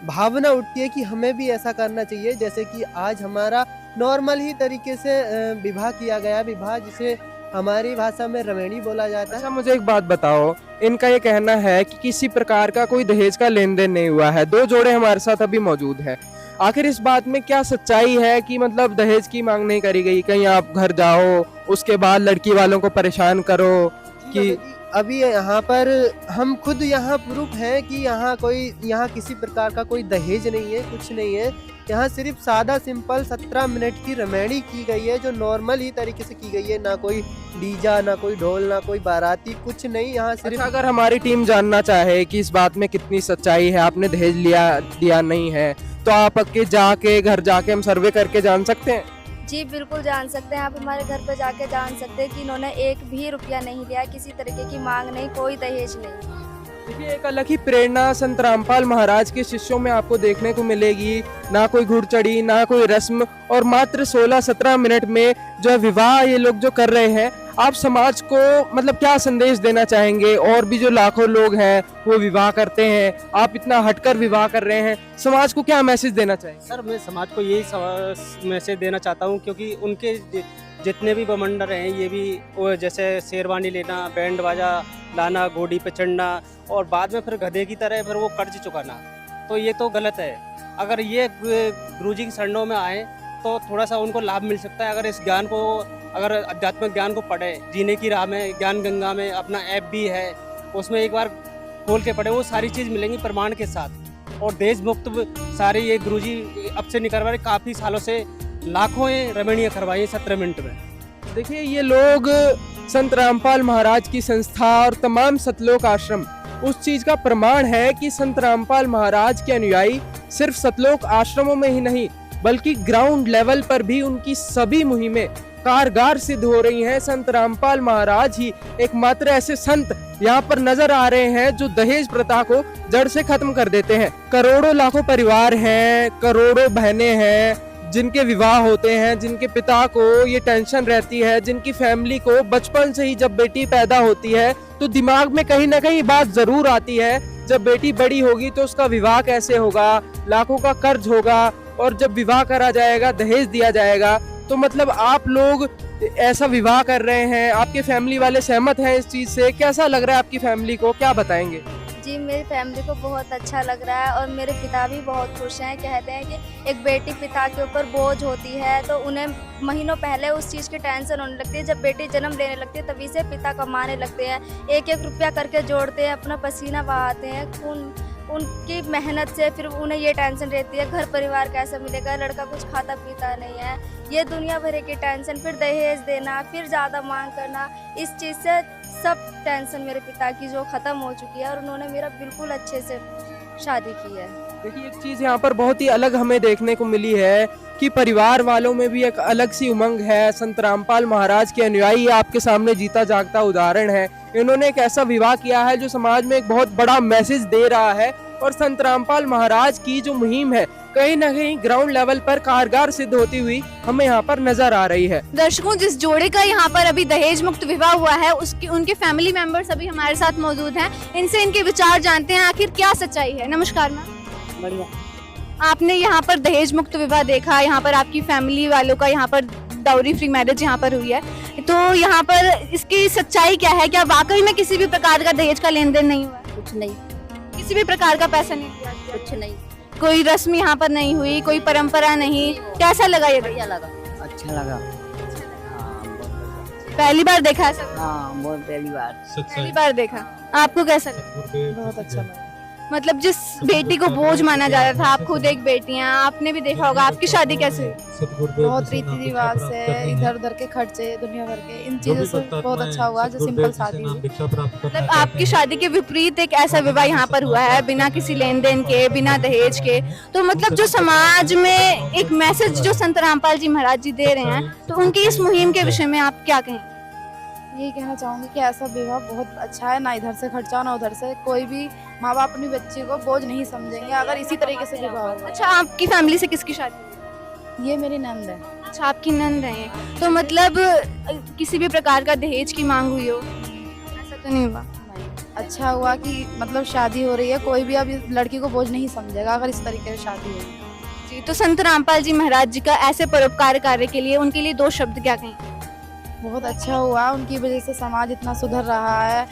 भावना उठती है कि हमें भी ऐसा करना चाहिए। जैसे कि आज हमारा नॉर्मल ही तरीके से विवाह किया गया, विवाह जिसे हमारी भाषा में रमेणी बोला जाता है। अच्छा मुझे एक बात बताओ, इनका ये कहना है कि किसी प्रकार का कोई दहेज का लेन देन नहीं हुआ है। 2 जोड़े हमारे साथ अभी मौजूद है, आखिर इस बात में क्या सच्चाई है कि मतलब दहेज की मांग नहीं करी गई? कहीं आप घर जाओ उसके बाद लड़की वालों को परेशान करो कि अभी यहाँ पर हम खुद यहाँ प्रूफ हैं कि यहाँ किसी प्रकार का कोई दहेज नहीं है, कुछ नहीं है। यहाँ सिर्फ सादा सिंपल 17 मिनट की रमेणी की गई है, जो नॉर्मल ही तरीके से की गई है। ना कोई डीजा, ना कोई ढोल, ना कोई बाराती, कुछ नहीं। यहाँ सिर्फ अच्छा, अगर हमारी टीम जानना चाहे कि इस बात में कितनी सच्चाई है, आपने दहेज दिया नहीं है, तो आप घर जाके हम सर्वे करके जान सकते हैं? जी बिल्कुल जान सकते हैं, आप हमारे घर पे जाके जान सकते हैं कि इन्होंने 1 भी रुपया नहीं लिया, किसी तरीके की मांग नहीं, कोई दहेज नहीं। देखिए एक अलग ही प्रेरणा संत रामपाल महाराज के शिष्यों में आपको देखने को मिलेगी। ना कोई घुड़चढ़ी, ना कोई रस्म, और मात्र 16-17 मिनट में जो है विवाह ये लोग जो कर रहे हैं। आप समाज को मतलब क्या संदेश देना चाहेंगे? और भी जो लाखों लोग हैं वो विवाह करते हैं, आप इतना हटकर विवाह कर रहे हैं, समाज को क्या मैसेज देना चाहेंगे? सर मैं समाज को यही मैसेज देना चाहता हूँ, क्योंकि उनके जितने भी बमंडर हैं ये भी वो जैसे शेरवानी लेना, बैंड बाजा लाना, घोड़ी पे चढ़ना और बाद में फिर गधे की तरह फिर वो कर्ज चुकाना, तो ये तो गलत है। अगर ये गुरुजी की शरणों में आए तो थोड़ा सा उनको लाभ मिल सकता है। अगर इस ज्ञान को, अगर आध्यात्मिक ज्ञान को पढ़े, जीने की राह में ज्ञान गंगा में अपना ऐप भी है, उसमें एक बार खोल के पढ़े, वो सारी चीज़ मिलेंगी प्रमाण के साथ। और देश मुक्त सारे ये गुरुजी अब से नहीं करवा रहे, काफ़ी सालों से लाखों रमणीय करवाई 17 मिनट में। देखिए ये लोग संत रामपाल महाराज की संस्था और तमाम सतलोक आश्रम उस चीज का प्रमाण है कि संत रामपाल महाराज के अनुयायी सिर्फ सतलोक आश्रमों में ही नहीं बल्कि ग्राउंड लेवल पर भी उनकी सभी मुहिमें कारगर सिद्ध हो रही हैं। संत रामपाल महाराज ही एकमात्र ऐसे संत यहाँ पर नजर आ रहे हैं जो दहेज प्रथा को जड़ से खत्म कर देते हैं। करोड़ों लाखों परिवार हैं, करोड़ों बहनें हैं जिनके विवाह होते हैं, जिनके पिता को ये टेंशन रहती है, जिनकी फैमिली को बचपन से ही जब बेटी पैदा होती है तो दिमाग में कहीं ना कहीं बात जरूर आती है, जब बेटी बड़ी होगी तो उसका विवाह कैसे होगा, लाखों का कर्ज होगा और जब विवाह करा जाएगा दहेज दिया जाएगा। तो मतलब आप लोग ऐसा विवाह कर रहे हैं, आपके फैमिली वाले सहमत हैं इस चीज से? कैसा लग रहा है आपकी फैमिली को, क्या बताएंगे? जी मेरी फैमिली को बहुत अच्छा लग रहा है और मेरे पिता भी बहुत खुश हैं। कहते हैं कि एक बेटी पिता के ऊपर बोझ होती है तो उन्हें महीनों पहले उस चीज़ की टेंशन होने लगती है। जब बेटी जन्म लेने लगती है तभी से पिता कमाने लगते हैं, एक एक रुपया करके जोड़ते हैं, अपना पसीना बहाते हैं, खून उनकी मेहनत से। फिर उन्हें ये टेंशन रहती है घर परिवार कैसा मिलेगा, लड़का कुछ खाता पीता नहीं है, ये दुनिया भर की टेंशन। फिर दहेज देना, फिर ज़्यादा मांग करना, इस चीज़ से सब टेंशन मेरे पिता की जो ख़त्म हो चुकी है और उन्होंने मेरा बिल्कुल अच्छे से शादी की है। देखिए एक चीज़ यहाँ पर बहुत ही अलग हमें देखने को मिली है कि परिवार वालों में भी एक अलग सी उमंग है। संत रामपाल महाराज के अनुयायी आपके सामने जीता जागता उदाहरण है। इन्होंने एक ऐसा विवाह किया है जो समाज में एक बहुत बड़ा मैसेज दे रहा है और संत रामपाल महाराज की जो मुहिम है कहीं ना कहीं ग्राउंड लेवल पर कारगर सिद्ध होती हुई हमें यहाँ पर नजर आ रही है। दर्शकों, जिस जोड़े का यहाँ पर अभी दहेज मुक्त विवाह हुआ है उसकी उनके फैमिली मेंबर्स अभी हमारे साथ मौजूद हैं। इनसे इनके विचार जानते हैं आखिर क्या सच्चाई है। नमस्कार मैम। बढ़िया। आपने यहाँ पर दहेज मुक्त विवाह देखा, यहाँ पर आपकी फैमिली वालों का यहाँ पर डाउरी फ्री मैरिज यहाँ पर हुई है, तो यहाँ पर इसकी सच्चाई क्या है? क्या वाकई में किसी भी प्रकार का दहेज का लेन देन नहीं हुआ? कुछ नहीं, किसी भी प्रकार का पैसा नहीं दिया? कुछ नहीं, कोई रस्म यहाँ पर नहीं हुई, कोई परंपरा नहीं। कैसा लगा ये? बढ़िया लगा, अच्छा लगा। पहली बार देखा है सब? हाँ बहुत पहली बार देखा। आपको कैसा लगा? बहुत अच्छा लगा। मतलब जिस बेटी को बोझ माना जा रहा था, आप खुद एक बेटी हैं, आपने भी देखा होगा। आपकी शादी कैसे हुई? बहुत रीति रिवाज से, इधर उधर के खर्चे दुनिया भर के, इन चीजों से बहुत अच्छा हुआ जो सिंपल शादी हुई। मतलब आपकी शादी के विपरीत एक ऐसा विवाह यहाँ पर हुआ है बिना किसी लेन देन के, बिना दहेज के। तो मतलब जो समाज में एक मैसेज जो संत रामपाल जी महाराज जी दे रहे हैं, तो उनकी इस मुहिम के विषय में आप क्या कहें? यही कहना चाहूंगी कि ऐसा विवाह बहुत अच्छा है, ना इधर से खर्चा ना उधर से। कोई भी माँ बाप अपनी बच्ची को बोझ नहीं समझेंगे अगर इसी तरीके से विवाह होगा। अच्छा, आपकी फैमिली से किसकी शादी? ये मेरी नंद है। अच्छा, आपकी नंद है। तो मतलब किसी भी प्रकार का दहेज की मांग हुई हो? ऐसा तो नहीं हुआ। अच्छा हुआ कि मतलब शादी हो रही है, कोई भी अब लड़की को बोझ नहीं समझेगा अगर इस तरीके से शादी होगी। जी, तो संत रामपाल जी महाराज जी का ऐसे परोपकार कार्य के लिए उनके लिए दो शब्द क्या कहें? बहुत अच्छा हुआ, उनकी वजह से समाज इतना सुधर रहा है,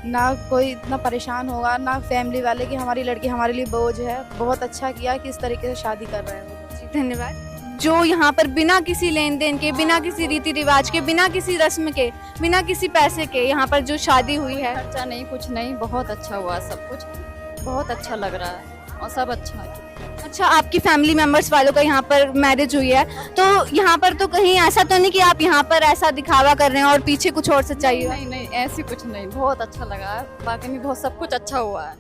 ना कोई इतना परेशान होगा, ना फैमिली वाले कि हमारी लड़की हमारे लिए बोझ है। बहुत अच्छा किया कि इस तरीके से शादी कर रहे हैं। धन्यवाद। जो यहाँ पर बिना किसी लेन देन के, बिना किसी रीति रिवाज के, बिना किसी रस्म के, बिना किसी पैसे के यहाँ पर जो शादी हुई है, खर्चा नहीं, कुछ नहीं, बहुत अच्छा हुआ, सब कुछ बहुत अच्छा लग रहा है और सब अच्छा है। अच्छा, आपकी फैमिली मेंबर्स वालों का यहाँ पर मैरिज हुई है, तो यहाँ पर तो कहीं ऐसा तो नहीं कि आप यहाँ पर ऐसा दिखावा कर रहे हैं और पीछे कुछ और सच्चाई है? नहीं नहीं, ऐसी कुछ नहीं, बहुत अच्छा लगा है, बाकी में बहुत सब कुछ अच्छा हुआ है।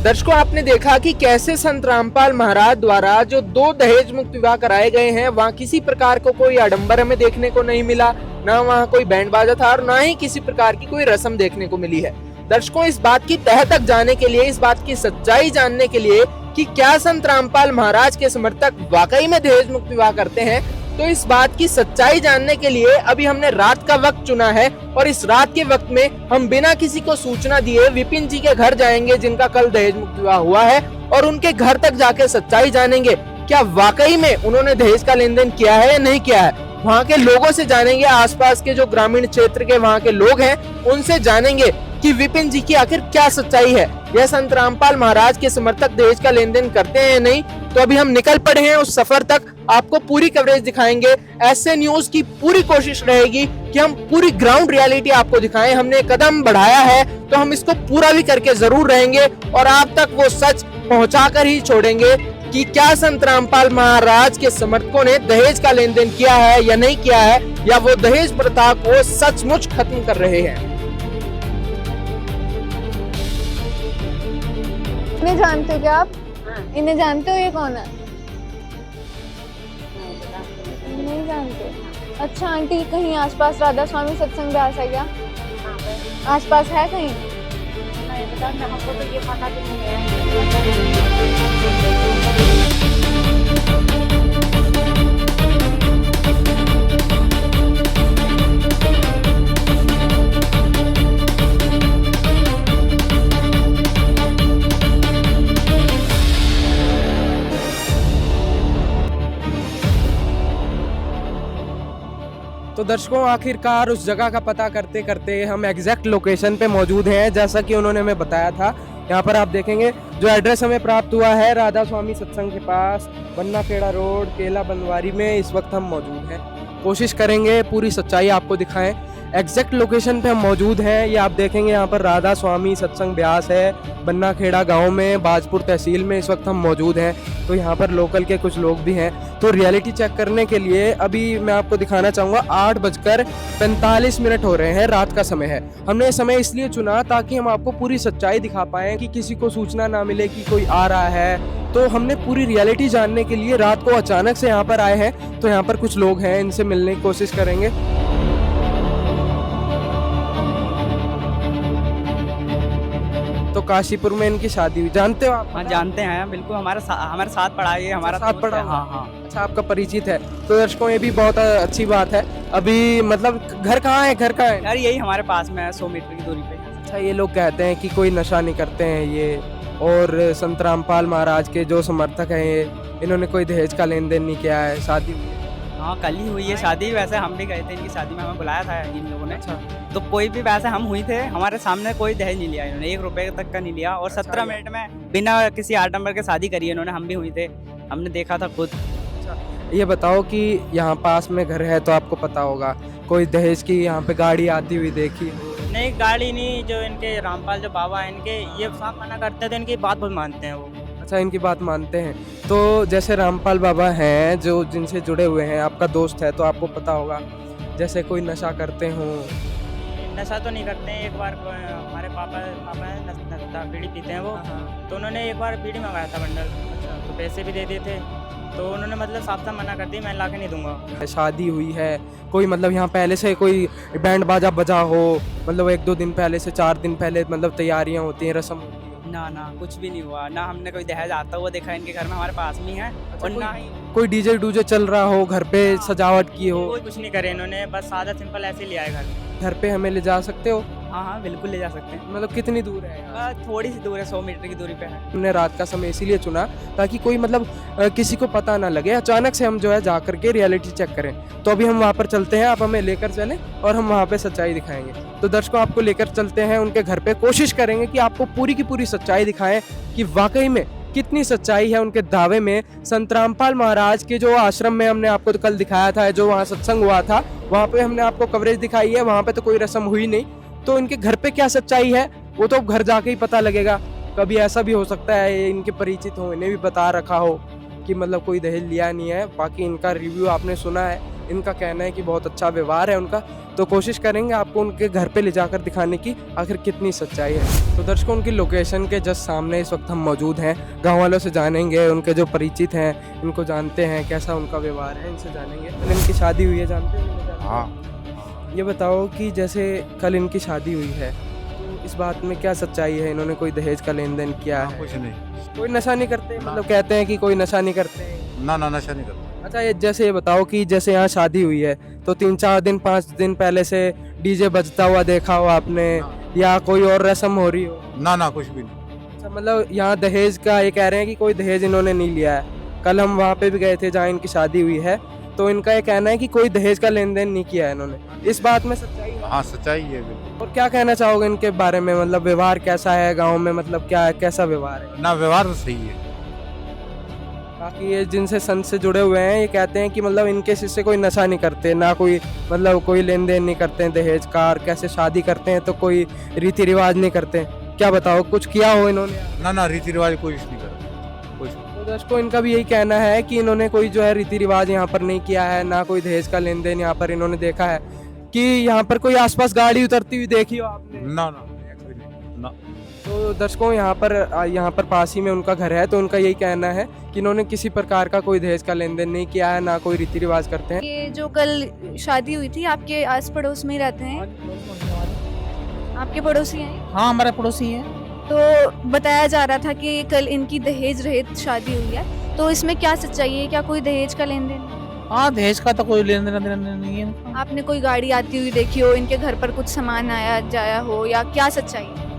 दर्शकों, आपने देखा कि कैसे संत रामपाल महाराज द्वारा जो दो दहेज मुक्त विवाह कराए गए हैं, वहाँ किसी प्रकार को कोई आडंबर हमें देखने को नहीं मिला, ना वहाँ कोई बैंड बाजा था और ना ही किसी प्रकार की कोई रस्म देखने को मिली है। दर्शकों, इस बात की तह तक जाने के लिए, इस बात की सच्चाई जानने के लिए कि क्या संत रामपाल महाराज के समर्थक वाकई में दहेज मुक्त विवाह करते हैं, तो इस बात की सच्चाई जानने के लिए अभी हमने रात का वक्त चुना है और इस रात के वक्त में हम बिना किसी को सूचना दिए विपिन जी के घर जाएंगे जिनका कल दहेज मुक्त विवाह हुआ है और उनके घर तक जाके सच्चाई जानेंगे। क्या वाकई में उन्होंने दहेज का लेन देन किया है या नहीं किया है, वहाँ के लोगों से जानेंगे, आसपास के जो ग्रामीण क्षेत्र के वहाँ के लोग हैं उनसे जानेंगे कि विपिन जी की आखिर क्या सच्चाई है। यह संत रामपाल महाराज के समर्थक दहेज का लेन देन करते हैं या नहीं, तो अभी हम निकल पड़े हैं उस सफर तक। आपको पूरी कवरेज दिखाएंगे, ऐसे न्यूज की पूरी कोशिश रहेगी कि हम पूरी ग्राउंड रियलिटी आपको दिखाएं। हमने कदम बढ़ाया है तो हम इसको पूरा भी करके जरूर रहेंगे और आप तक वो सच पहुंचाकर ही छोड़ेंगे कि क्या संत रामपाल महाराज के समर्थकों ने दहेज का लेन देन किया है या नहीं किया है, या वो दहेज प्रथा को सचमुच खत्म कर रहे हैं। इन्हें जानते हो क्या आप? इन्हें जानते हो? ये कौन है? नहीं जानते। अच्छा आंटी, कहीं आसपास राधा स्वामी सत्संग ब्यास है क्या? आसपास है कहीं? नहीं पता, हमको तो ये पता भी नहीं है। तो दर्शकों, आखिरकार उस जगह का पता करते करते हम एग्जैक्ट लोकेशन पे मौजूद हैं, जैसा कि उन्होंने हमें बताया था। यहाँ पर आप देखेंगे जो एड्रेस हमें प्राप्त हुआ है, राधा स्वामी सत्संग के पास, बन्ना खेड़ा रोड, केला बनवारी में इस वक्त हम मौजूद हैं। कोशिश करेंगे पूरी सच्चाई आपको दिखाएं। एग्जैक्ट लोकेशन पे हम मौजूद हैं। ये आप देखेंगे यहाँ पर राधा स्वामी सत्संग ब्यास है, बन्ना खेड़ा गाँव में, बाजपुर तहसील में इस वक्त हम मौजूद हैं। तो यहाँ पर लोकल के कुछ लोग भी हैं। तो रियलिटी चेक करने के लिए अभी मैं आपको दिखाना चाहूँगा, 8:45 हो रहे हैं, रात का समय है। हमने ये समय इसलिए चुना ताकि हम आपको पूरी सच्चाई दिखा पाएँ, कि किसी को सूचना ना मिले कि कोई आ रहा है। तो हमने पूरी रियलिटी जानने के लिए रात को अचानक से यहाँ पर आए हैं। तो यहाँ पर कुछ लोग हैं, इनसे मिलने की कोशिश करेंगे। तो काशीपुर में इनकी शादी हुई, जानते हो आप? हाँ जानते हैं, बिल्कुल हमारे साथ पढ़ा है, हमारा साथ पढ़ा। हाँ हाँ। अच्छा, आपका परिचित है। तो दर्शकों, ये भी बहुत अच्छी बात है। अभी मतलब घर कहाँ है? घर कहाँ है? यार यही हमारे पास में है, 100 मीटर की दूरी पे। अच्छा, ये लोग कहते हैं कि कोई नशा नहीं करते हैं ये, और संत रामपाल महाराज के जो समर्थक हैं ये, इन्होंने कोई दहेज का लेन देन नहीं किया है। शादी हुई है? हाँ कल ही हुई है शादी। वैसे हम भी गए थे इनकी शादी में, हमें बुलाया था इन लोगों ने। अच्छा। तो कोई भी, वैसे हम हुई थे, हमारे सामने कोई दहेज नहीं लिया इन्होंने, 1 रुपए तक का नहीं लिया। और 17 मिनट में बिना किसी आडंबर के शादी करी है इन्होंने। हम भी हुई थे, हमने देखा था खुद। अच्छा, ये बताओ कि यहाँ पास में घर है तो आपको पता होगा, कोई दहेज की यहाँ पे गाड़ी आती हुई देखी? नहीं, गाड़ी नहीं। जो इनके रामपाल जो बाबा है इनके, ये साफ मना करते हैं, तो इनकी बात बहुत मानते हैं वो। अच्छा, इनकी बात मानते हैं। तो जैसे रामपाल बाबा हैं जो जिनसे जुड़े हुए हैं, आपका दोस्त है तो आपको पता होगा, जैसे कोई नशा करते हों? नशा तो नहीं करते हैं। एक बार हमारे पापा है बीड़ी पीते हैं वो, तो उन्होंने एक बार बीड़ी मंगाया था बंडल, तो पैसे भी दे दिए थे, तो उन्होंने मतलब साफ साफ मना कर दी, मैं ला के नहीं दूंगा। शादी हुई है, कोई मतलब यहाँ पहले से कोई बैंड बाजा बजा हो, मतलब 1-2 दिन पहले से, 4 दिन पहले मतलब तैयारियाँ होती हैं, रस्म होती है? ना कुछ भी नहीं हुआ। ना हमने कोई दहेज आता हुआ देखा इनके घर में, हमारे पास में है। और ना ही कोई डीजे डूजे चल रहा हो, घर पे सजावट की हो? कोई कुछ नहीं करे इन्होंने, बस सादा सिंपल ऐसे लिया है घर। घर पे हमें ले जा सकते हो? हाँ बिल्कुल ले जा सकते हैं। मतलब कितनी दूर है? थोड़ी सी दूर है, 100 मीटर की दूरी पे है। हमने रात का समय इसीलिए चुना ताकि कोई मतलब किसी को पता ना लगे, अचानक से हम जो है जा करके रियलिटी चेक करें। तो अभी हम वहाँ पर चलते हैं, आप हमें लेकर चलें और हम वहाँ पे सच्चाई दिखाएंगे। तो दर्शकों, आपको लेकर चलते हैं उनके घर पे, कोशिश करेंगे कि आपको पूरी की पूरी सच्चाई दिखाएं कि वाकई में कितनी सच्चाई है उनके दावे में। संत रामपाल महाराज के जो आश्रम में हमने आपको कल दिखाया था, जो वहाँ सत्संग हुआ था, वहाँ पे हमने आपको कवरेज दिखाई है, वहाँ पे तो कोई रस्म हुई नहीं। तो इनके घर पे क्या सच्चाई है वो तो घर जाके ही पता लगेगा। कभी ऐसा भी हो सकता है इनके परिचित हो, इन्हें भी बता रखा हो कि मतलब कोई दहेज लिया नहीं है। बाकी इनका रिव्यू आपने सुना है, इनका कहना है कि बहुत अच्छा व्यवहार है उनका। तो कोशिश करेंगे आपको उनके घर पे ले जाकर दिखाने की आखिर कितनी सच्चाई है। तो दर्शकों, उनकी लोकेशन के जस्ट सामने इस वक्त हम मौजूद हैं। गाँव वालों से जानेंगे, उनके जो परिचित हैं इनको जानते हैं, कैसा उनका व्यवहार है, इनसे जानेंगे। कल इनकी शादी हुई है, जानते हैं? हाँ। ये बताओ कि जैसे कल इनकी शादी हुई है, तो इस बात में क्या सच्चाई है? इन्होंने कोई दहेज का लेन देन किया है? कुछ नहीं। कोई नशा नहीं करते? मतलब कहते हैं कि कोई नशा नहीं करते। ना नशा नहीं करते। अच्छा, ये जैसे ये बताओ कि जैसे यहाँ शादी हुई है तो 3-4 दिन 5 दिन पहले से डीजे बजता हुआ देखा हो आपने, या कोई और रस्म हो रही हो? ना कुछ भी नहीं। अच्छा, मतलब यहाँ दहेज का ये कह रहे हैं कि कोई दहेज इन्होंने नहीं लिया है। कल हम वहाँ पे भी गए थे जहाँ इनकी शादी हुई है, तो इनका ये कहना है कि कोई दहेज का लेन देन नहीं किया है इन्होंने। इस बात में सच्चाई है? हाँ सच्चाई है बिल्कुल। और क्या कहना चाहोगे इनके बारे में? मतलब व्यवहार कैसा है गाँव में, मतलब क्या कैसा व्यवहार है? ना व्यवहार तो सही है। बाकी ये जिनसे संत से जुड़े हुए हैं, ये कहते हैं कि मतलब इनके शिष्य कोई नशा नहीं करते, ना कोई मतलब कोई लेन देन नहीं करते हैं दहेज का, और कैसे शादी करते हैं तो कोई रीति रिवाज नहीं करते। क्या बताओ, कुछ किया हो इन्होंने? ना रीति रिवाज कुछ नहीं करते, कुछ। तो दर्शकों, इनका भी यही कहना है कि इन्होंने कोई जो है रीति रिवाज यहाँ पर नहीं किया है, ना कोई दहेज का लेन देन यहाँ पर इन्होंने देखा है। कि यहाँ पर कोई आसपास गाड़ी उतरती हुई देखी हो आपने? ना। तो तो दर्शकों यहाँ पर पास ही में उनका घर है, तो उनका यही कहना है कि इन्होंने किसी प्रकार का कोई दहेज का लेन देन नहीं किया है, ना कोई रीति रिवाज करते हैं। ये जो कल शादी हुई थी आपके आस पड़ोस में ही रहते हैं? आपके पड़ोसी हैं? हाँ, हमारे पड़ोसी हैं। तो बताया जा रहा था कि कल इनकी दहेज रहित शादी हुई है, तो इसमें क्या सच्चाई है? क्या कोई दहेज का लेन देन? हाँ, दहेज का तो कोई लेन देन नहीं है। आपने कोई गाड़ी आती हुई देखी हो, इनके घर पर कुछ सामान आया जाया हो, या क्या सच्चाई है?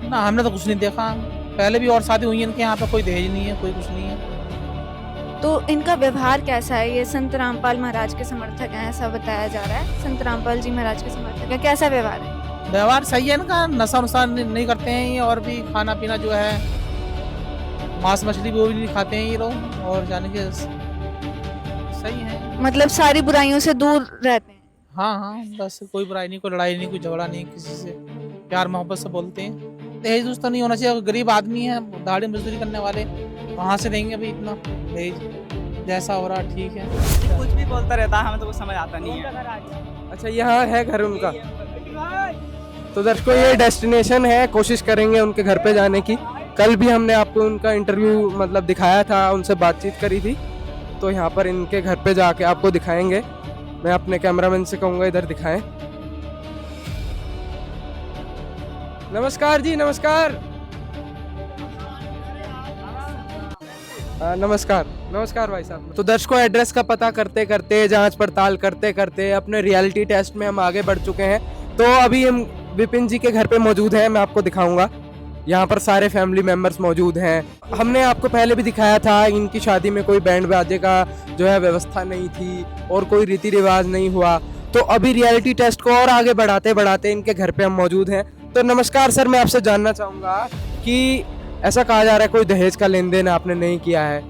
ना, हमने तो कुछ नहीं देखा। पहले भी और शादी हुई है इनके यहाँ पे, कोई दहेज नहीं है, कोई कुछ नहीं है। तो इनका व्यवहार कैसा है? ये संत रामपाल महाराज के समर्थक हैं ऐसा बताया जा रहा है। संत रामपाल जी महाराज के समर्थक है, कैसा व्यवहार है? व्यवहार सही है इनका, नशा नुशा नहीं करते हैं ये, और भी खाना पीना जो है मांस मछली वो भी नहीं खाते हैं ये लोग, और जाने के सही है। मतलब सारी बुराइयों से दूर रहते हैं। हाँ, बस कोई बुराई नहीं, कोई लड़ाई नहीं, कोई झगड़ा नहीं, किसी से प्यार मोहब्बत से बोलते हैं। दहेज तो नहीं होना चाहिए। गरीब आदमी है, दाढ़ी मजदूरी करने वाले, कहाँ से देंगे अभी इतना दहेज? जैसा हो रहा ठीक है। कुछ भी बोलता रहता है, हमें तो कुछ समझ आता नहीं है। अच्छा, यहाँ है घर उनका? तो दर्शकों ये डेस्टिनेशन है, कोशिश करेंगे उनके घर पे जाने की। कल भी हमने आपको उनका इंटरव्यू मतलब दिखाया था, उनसे बातचीत करी थी, तो यहाँ पर इनके घर पे जाके आपको दिखाएंगे। मैं अपने कैमरामैन से कहूँगा इधर दिखाएं। नमस्कार जी, नमस्कार। नमस्कार भाई साहब। तो दर्शकों एड्रेस का पता करते करते, जांच पड़ताल करते करते अपने रियलिटी टेस्ट में हम आगे बढ़ चुके हैं। तो अभी हम विपिन जी के घर पे मौजूद हैं, मैं आपको दिखाऊंगा। यहाँ पर सारे फैमिली मेंबर्स मौजूद हैं। हमने आपको पहले भी दिखाया था, इनकी शादी में कोई बैंड बाजे का जो है व्यवस्था नहीं थी और कोई रीति रिवाज नहीं हुआ। तो अभी रियलिटी टेस्ट को और आगे बढ़ाते बढ़ाते इनके घर पे हम मौजूद हैं। तो नमस्कार सर, मैं आपसे जानना चाहूँगा कि ऐसा कहा जा रहा है कोई दहेज का लेन देन आपने नहीं किया है,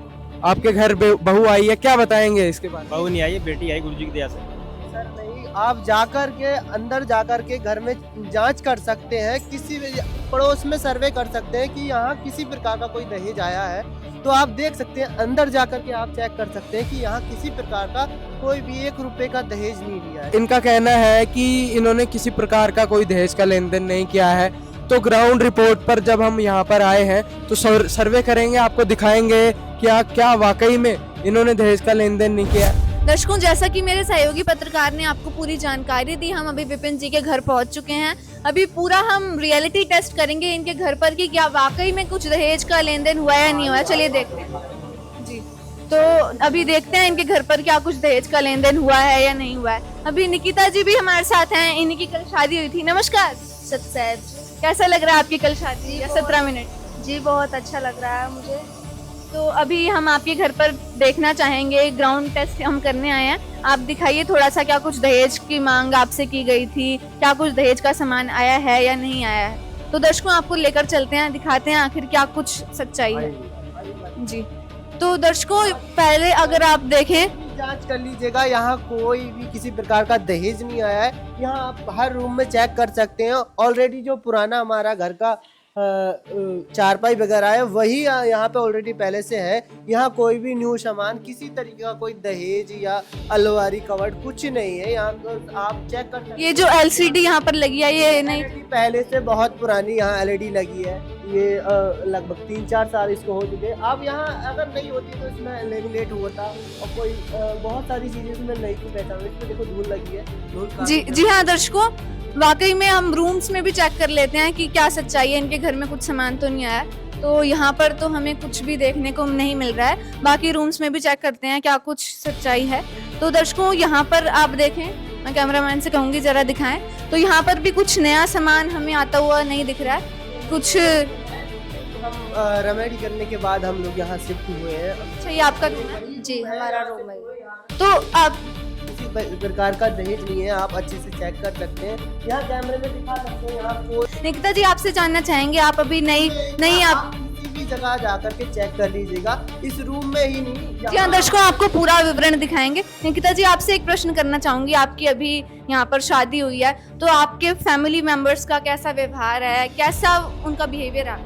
आपके घर बहू आई है, क्या बताएंगे इसके बारे में? बहू नहीं आई है, बेटी आई गुरुजी की दया से। सर नहीं, आप जाकर के अंदर जाकर के घर में जांच कर सकते हैं, किसी पड़ोस में सर्वे कर सकते हैं कि यहाँ किसी प्रकार का कोई दहेज आया है, तो आप देख सकते हैं। अंदर जाकर के आप चेक कर सकते हैं कि यहाँ किसी प्रकार का कोई भी 1 रुपए का दहेज नहीं लिया है। इनका कहना है कि इन्होंने किसी प्रकार का कोई दहेज का लेन देन नहीं किया है। तो ग्राउंड रिपोर्ट पर जब हम यहाँ पर आए हैं तो सर्वे करेंगे, आपको दिखाएंगे क्या वाकई में इन्होंने दहेज का लेन देन नहीं किया। दर्शकों, जैसा कि मेरे सहयोगी पत्रकार ने आपको पूरी जानकारी दी, हम अभी विपिन जी के घर पहुंच चुके हैं। अभी पूरा हम रियलिटी टेस्ट करेंगे इनके घर पर कि क्या वाकई में कुछ दहेज का लेन देन हुआ या नहीं हुआ। चलिए देखते हैं जी। तो अभी देखते हैं इनके घर पर क्या कुछ दहेज का लेन देन हुआ है या नहीं हुआ है। अभी निकिता जी भी हमारे साथ हैं, इन्हीं की कल शादी हुई थी। नमस्कार। कैसा लग रहा है आपकी कल शादी? 17 मिनट जी, बहुत अच्छा लग रहा है मुझे। तो अभी हम आपके घर पर देखना चाहेंगे, ग्राउंड टेस्ट हम करने आए हैं। आप दिखाइए थोड़ा सा, क्या कुछ दहेज की मांग आपसे की गई थी, क्या कुछ दहेज का सामान आया है या नहीं आया है। तो दर्शकों आपको लेकर चलते हैं, दिखाते हैं आखिर क्या कुछ सच्चाई है जी। तो दर्शकों पहले अगर आप देखें, जांच कर लीजिएगा, यहाँ कोई भी किसी प्रकार का दहेज नहीं आया है। यहाँ आप हर रूम में चेक कर सकते हैं। ऑलरेडी जो पुराना हमारा घर का चारपाई वगैरह है वही यहाँ पे ऑलरेडी पहले से है। यहाँ कोई भी न्यू सामान, किसी तरीके का कोई दहेज या अलवारी कवर्ड कुछ नहीं है। यहाँ तो आप चेक कर सकते हैं। ये जो LCD यहाँ पर लगी है ये नहीं, पहले से बहुत पुरानी यहाँ LED लगी है। ये लगभग 3-4 साल इसको हो चुके। अब यहाँ अगर नहीं होती तो इसमें लेमिनेट हुआ था और कोई बहुत सारी चीजें इसमें नहीं थी पहचान। इसमें देखो धूल लगी है। जी हाँ दर्शकों, वाकई में हम रूम्स में भी चेक कर लेते हैं कि क्या सच्चाई है, इनके घर में कुछ सामान तो नहीं आया। तो यहाँ पर तो हमें कुछ भी देखने को नहीं मिल रहा है। बाकी रूम्स में भी चेक करते हैं क्या कुछ सच्चाई है। तो दर्शकों यहाँ पर आप देखें, मैं कैमरामैन से कहूँगी जरा दिखाएं। तो यहाँ पर भी कुछ नया सामान हमें आता हुआ नहीं दिख रहा है। कुछ रेमेडी करने के बाद हम लोग यहाँ शिफ्ट हुए हैं। अच्छा, ये आपका रूम है? जी, हमारा रूम है। तो आप किसी प्रकार का दहेज नहीं है, आप अच्छे से चेक कर सकते हैं। यहाँ कैमरे में दिखा सकते हैं। यहाँ निकिता जी आपसे जानना चाहेंगे, आप अभी नहीं आप किसी भी जगह जाकर के चेक कर लीजिएगा, इस रूम में ही नहीं। जी हाँ दर्शकों, आपको पूरा विवरण दिखाएंगे। निकिता जी आपसे एक प्रश्न करना चाहूंगी, आपकी अभी यहाँ पर शादी हुई है, तो आपके फैमिली मेंबर्स का कैसा व्यवहार है, कैसा उनका बिहेवियर है?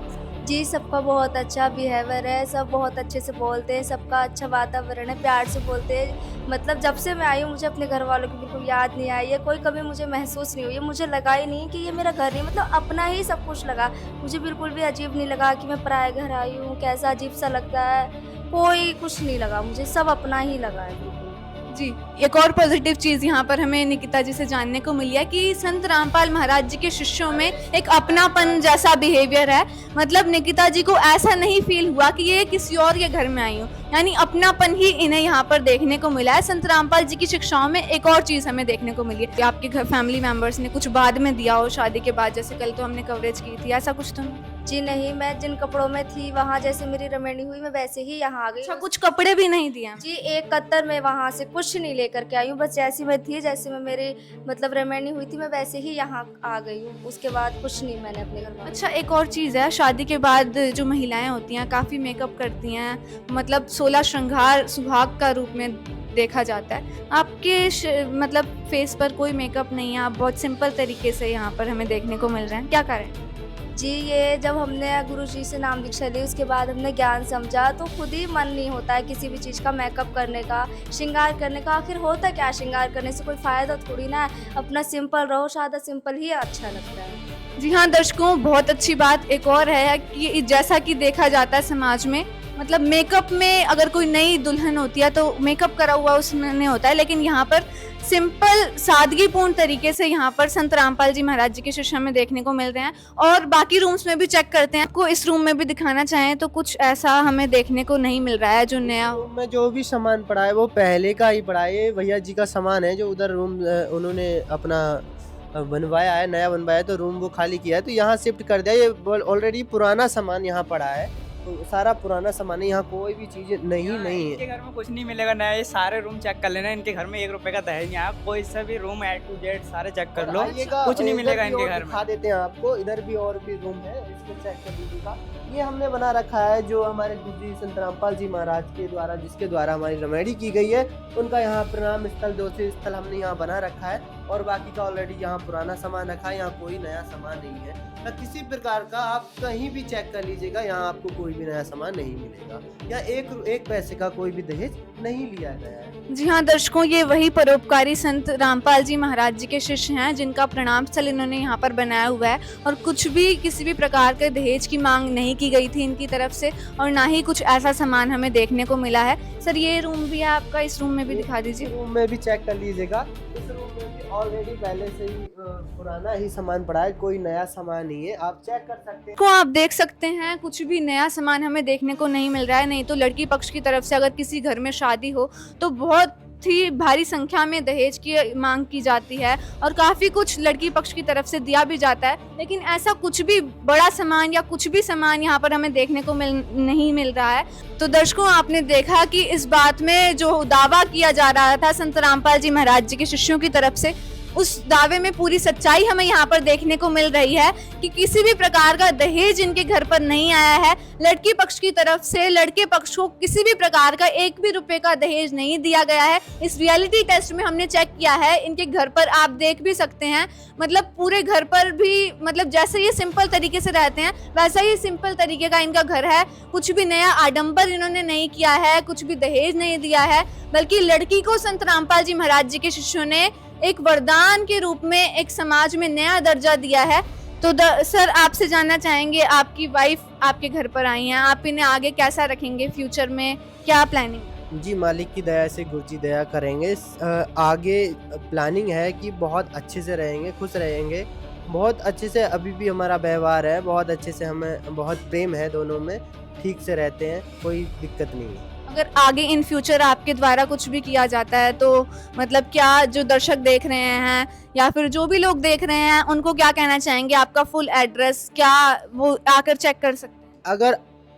जी, सबका बहुत अच्छा बिहेवियर है, सब बहुत अच्छे से बोलते हैं, सबका अच्छा वातावरण है, प्यार से बोलते हैं। मतलब जब से मैं आई हूँ मुझे अपने घर वालों की बिल्कुल याद नहीं आई है, कोई कभी मुझे महसूस नहीं हुई है, मुझे लगा ही नहीं कि ये मेरा घर नहीं, मतलब अपना ही सब कुछ लगा। मुझे बिल्कुल भी अजीब नहीं लगा कि मैं पराए घर आई हूँ, कैसा अजीब सा लगता है, कोई कुछ नहीं लगा, मुझे सब अपना ही लगा है बिल्कुल। जी, एक और पॉजिटिव चीज़ यहाँ पर हमें निकिता जी से जानने को मिली है कि संत रामपाल महाराज जी के शिष्यों में एक अपनापन जैसा बिहेवियर है। मतलब निकिता जी को ऐसा नहीं फील हुआ कि ये किसी और के घर में आई हूँ, यानी अपनापन ही इन्हें यहाँ पर देखने को मिला है। संत रामपाल जी की शिक्षाओं में एक और चीज़ हमें देखने को मिली है कि आपके घर फैमिली मेम्बर्स ने कुछ बाद में दिया हो शादी के बाद, जैसे कल तो हमने कवरेज की थी, ऐसा कुछ तो नहीं? जी नहीं, मैं जिन कपड़ों में थी वहाँ जैसे मेरी रमणी हुई मैं वैसे ही यहाँ आ गई। अच्छा, कुछ कपड़े भी नहीं दिए? जी, एक कत्तर में वहाँ से कुछ नहीं लेकर के आई हूँ, बस जैसी मैं थी, जैसे मैं मेरी मतलब रमणी हुई थी मैं वैसे ही यहाँ आ गई हूँ, उसके बाद कुछ नहीं मैंने अपने घर में। अच्छा, एक और चीज़ है, शादी के बाद जो महिलाएं होती हैं काफ़ी मेकअप करती हैं, मतलब 16 श्रृंगार सुहाग का रूप में देखा जाता है। आपके मतलब फेस पर कोई मेकअप नहीं है, आप बहुत सिंपल तरीके से यहाँ पर हमें देखने को मिल रहे हैं, क्या करें? जी, ये जब हमने गुरुजी से नाम दीक्षा ली उसके बाद हमने ज्ञान समझा तो खुद ही मन नहीं होता है किसी भी चीज़ का मेकअप करने का, श्रृंगार करने का। आखिर होता क्या श्रृंगार करने से, कोई फ़ायदा थोड़ी ना है, अपना सिंपल रहो, सादा सिंपल ही अच्छा लगता है। जी हाँ दर्शकों, बहुत अच्छी बात एक और है कि जैसा कि देखा जाता है समाज में, मतलब मेकअप में अगर कोई नई दुल्हन होती है तो मेकअप करा हुआ उसमें होता है, लेकिन यहाँ पर सिंपल सादगीपूर्ण तरीके से यहाँ पर संत रामपाल जी महाराज जी के शिष्य हमें देखने को मिल रहे हैं। और बाकी रूम्स में भी चेक करते हैं, आपको इस रूम में भी दिखाना चाहें तो कुछ ऐसा हमें देखने को नहीं मिल रहा है जो नया। रूम में जो भी सामान पड़ा है वो पहले का ही पड़ा है, ये भैया जी का सामान है जो उधर रूम उन्होंने अपना बनवाया है, नया बनवाया है तो रूम वो खाली किया है तो यहाँ शिफ्ट कर दिया। ये ऑलरेडी पुराना सामान यहाँ पड़ा है, तो सारा पुराना सामान है, यहाँ कोई भी चीज नहीं है। इनके घर में कुछ नहीं मिलेगा नया, ये सारे रूम चेक कर लेना, इनके घर में 1 रुपए का दहेज नहीं आया, कोई सा भी रूम A to Z सारे चेक कर लो, कुछ नहीं मिलेगा इनके घर में। दिखा देते हैं आपको, इधर भी और भी रूम है, इसको चेक कर लीजिएगा। ये हमने बना रखा है जो हमारे गुरुजी संत रामपाल जी महाराज के द्वारा, जिसके द्वारा हमारी रमेडी की गई है, उनका यहाँ प्रणाम स्थल, दोषी स्थल हमने यहाँ बना रखा है। और बाकी का ऑलरेडी यहाँ पुराना सामान रखा है, यहाँ कोई नया सामान नहीं है। किसी प्रकार का आप कहीं भी चेक कर लीजिएगा, यहाँ आपको कोई भी नया सामान नहीं मिलेगा, या एक पैसे का कोई भी दहेज नहीं लिया गया है। जी हाँ दर्शकों, ये वही परोपकारी संत रामपाल जी महाराज जी के शिष्य हैं जिनका प्रणाम स्थल इन्होंने यहाँ पर बनाया हुआ है, और कुछ भी किसी भी प्रकार के दहेज की मांग नहीं की गई थी इनकी तरफ से, और ना ही कुछ ऐसा सामान हमें देखने को मिला है। सर, ये रूम भी है आपका, इस रूम में भी दिखा दीजिए। रूम में भी चेक कर लीजिएगा, इस रूम में भी ऑलरेडी पहले से ही पुराना ही सामान पड़ा है, कोई नया सामान नहीं है, आप चेक कर सकते हैं। को आप देख सकते हैं कुछ भी नया सामान हमें देखने को नहीं मिल रहा है। नहीं तो लड़की पक्ष की तरफ से अगर किसी घर में शादी हो तो बहुत ही भारी संख्या में दहेज की मांग की जाती है, और काफ़ी कुछ लड़की पक्ष की तरफ से दिया भी जाता है, लेकिन ऐसा कुछ भी बड़ा सामान या कुछ भी सामान यहाँ पर हमें देखने को नहीं मिल रहा है। तो दर्शकों, आपने देखा कि इस बात में जो दावा किया जा रहा था संत रामपाल जी महाराज जी के शिष्यों की तरफ से, उस दावे में पूरी सच्चाई हमें यहाँ पर देखने को मिल रही है कि किसी भी प्रकार का दहेज इनके घर पर नहीं आया है। लड़की पक्ष की तरफ से लड़के पक्ष को किसी भी प्रकार का 1 भी रुपए का दहेज नहीं दिया गया है। इस रियलिटी टेस्ट में हमने चेक किया है, इनके घर पर आप देख भी सकते हैं, मतलब पूरे घर पर भी, मतलब जैसे ये सिंपल तरीके से रहते हैं वैसा ही सिंपल तरीके का इनका घर है। कुछ भी नया आडंबर इन्होंने नहीं किया है, कुछ भी दहेज नहीं दिया है, बल्कि लड़की को संत रामपाल जी महाराज जी के शिष्यों ने एक वरदान के रूप में एक समाज में नया दर्जा दिया है। तो सर, आपसे जानना चाहेंगे, आपकी वाइफ आपके घर पर आई हैं, आप इन्हें आगे कैसा रखेंगे, फ्यूचर में क्या प्लानिंग? जी, मालिक की दया से गुरुजी दया करेंगे, आगे प्लानिंग है कि बहुत अच्छे से रहेंगे, खुश रहेंगे, बहुत अच्छे से अभी भी हमारा व्यवहार है, बहुत अच्छे से हमें बहुत प्रेम है, दोनों में ठीक से रहते हैं, कोई दिक्कत नहीं है। अगर आगे इन फ्यूचर आपके द्वारा कुछ भी किया जाता है तो मतलब क्या जो दर्शक देख रहे हैं या फिर जो भी लोग देख रहे हैं उनको क्या कहना चाहेंगे? आपका फुल एड्रेस क्या वो आकर चेक कर सकते हैं?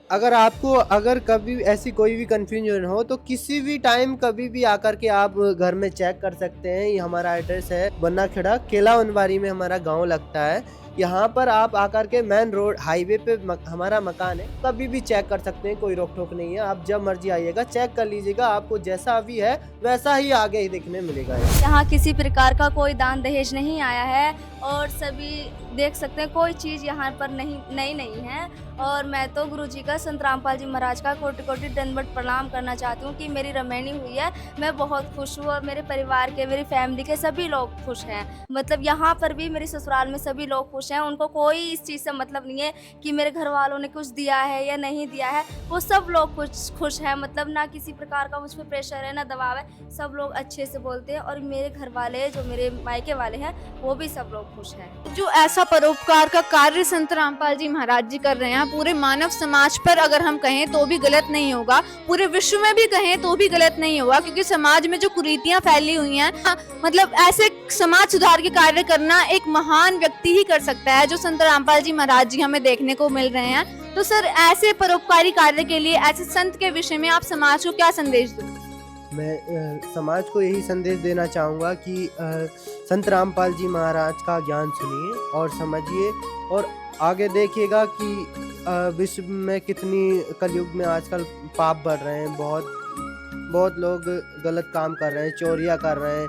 अगर आपको अगर कभी ऐसी कोई भी कंफ्यूजन हो तो किसी भी टाइम कभी भी आकर के आप घर में चेक कर सकते हैं। ये हमारा एड्रेस है बन्ना खेड़ा, केला वनवारी में हमारा गांव लगता है। यहाँ पर आप आकर के मेन रोड हाईवे पे हमारा मकान है, कभी भी चेक कर सकते हैं, कोई रोक टोक नहीं है। आप जब मर्जी आइएगा, चेक कर लीजिएगा, आपको जैसा भी है वैसा ही आगे ही देखने मिलेगा। यहाँ किसी प्रकार का कोई दान दहेज नहीं आया है और सभी देख सकते हैं कोई चीज़ यहाँ पर नई नहीं है। और मैं तो गुरुजी का, संत रामपाल जी महाराज का कोटि कोटि दंडवत प्रणाम करना चाहती हूँ कि मेरी रमैनी हुई है। मैं बहुत खुश हूँ और मेरे परिवार के, मेरी फैमिली के सभी लोग खुश हैं। मतलब यहाँ पर भी मेरे ससुराल में सभी लोग खुश हैं। उनको कोई इस चीज़ से मतलब नहीं है कि मेरे घर वालों ने कुछ दिया है या नहीं दिया है। वो सब लोग खुश हैं। मतलब ना किसी प्रकार का मुझ पर प्रेशर है, ना दबाव है। सब लोग अच्छे से बोलते हैं और मेरे घर वाले, जो मेरे मायके वाले हैं, वो भी सब लोग खुश हैं। जो ऐसा परोपकार का कार्य संत रामपाल जी महाराज जी कर रहे हैं, पूरे मानव समाज पर अगर हम कहें तो भी गलत नहीं होगा, पूरे विश्व में भी कहें तो भी गलत नहीं होगा, क्योंकि समाज में जो कुरीतियां फैली हुई हैं, मतलब ऐसे समाज सुधार के कार्य करना एक महान व्यक्ति ही कर सकता है, जो संत रामपाल जी महाराज जी हमें देखने को मिल रहे हैं। तो सर, ऐसे परोपकारी कार्य के लिए, ऐसे संत के विषय में आप समाज को क्या संदेश दोगे? मैं समाज को यही संदेश देना चाहूँगा कि संत रामपाल जी महाराज का ज्ञान सुनिए और समझिए और आगे देखिएगा कि विश्व में कितनी कलयुग में आजकल पाप बढ़ रहे हैं। बहुत लोग गलत काम कर रहे हैं, चोरियाँ कर रहे हैं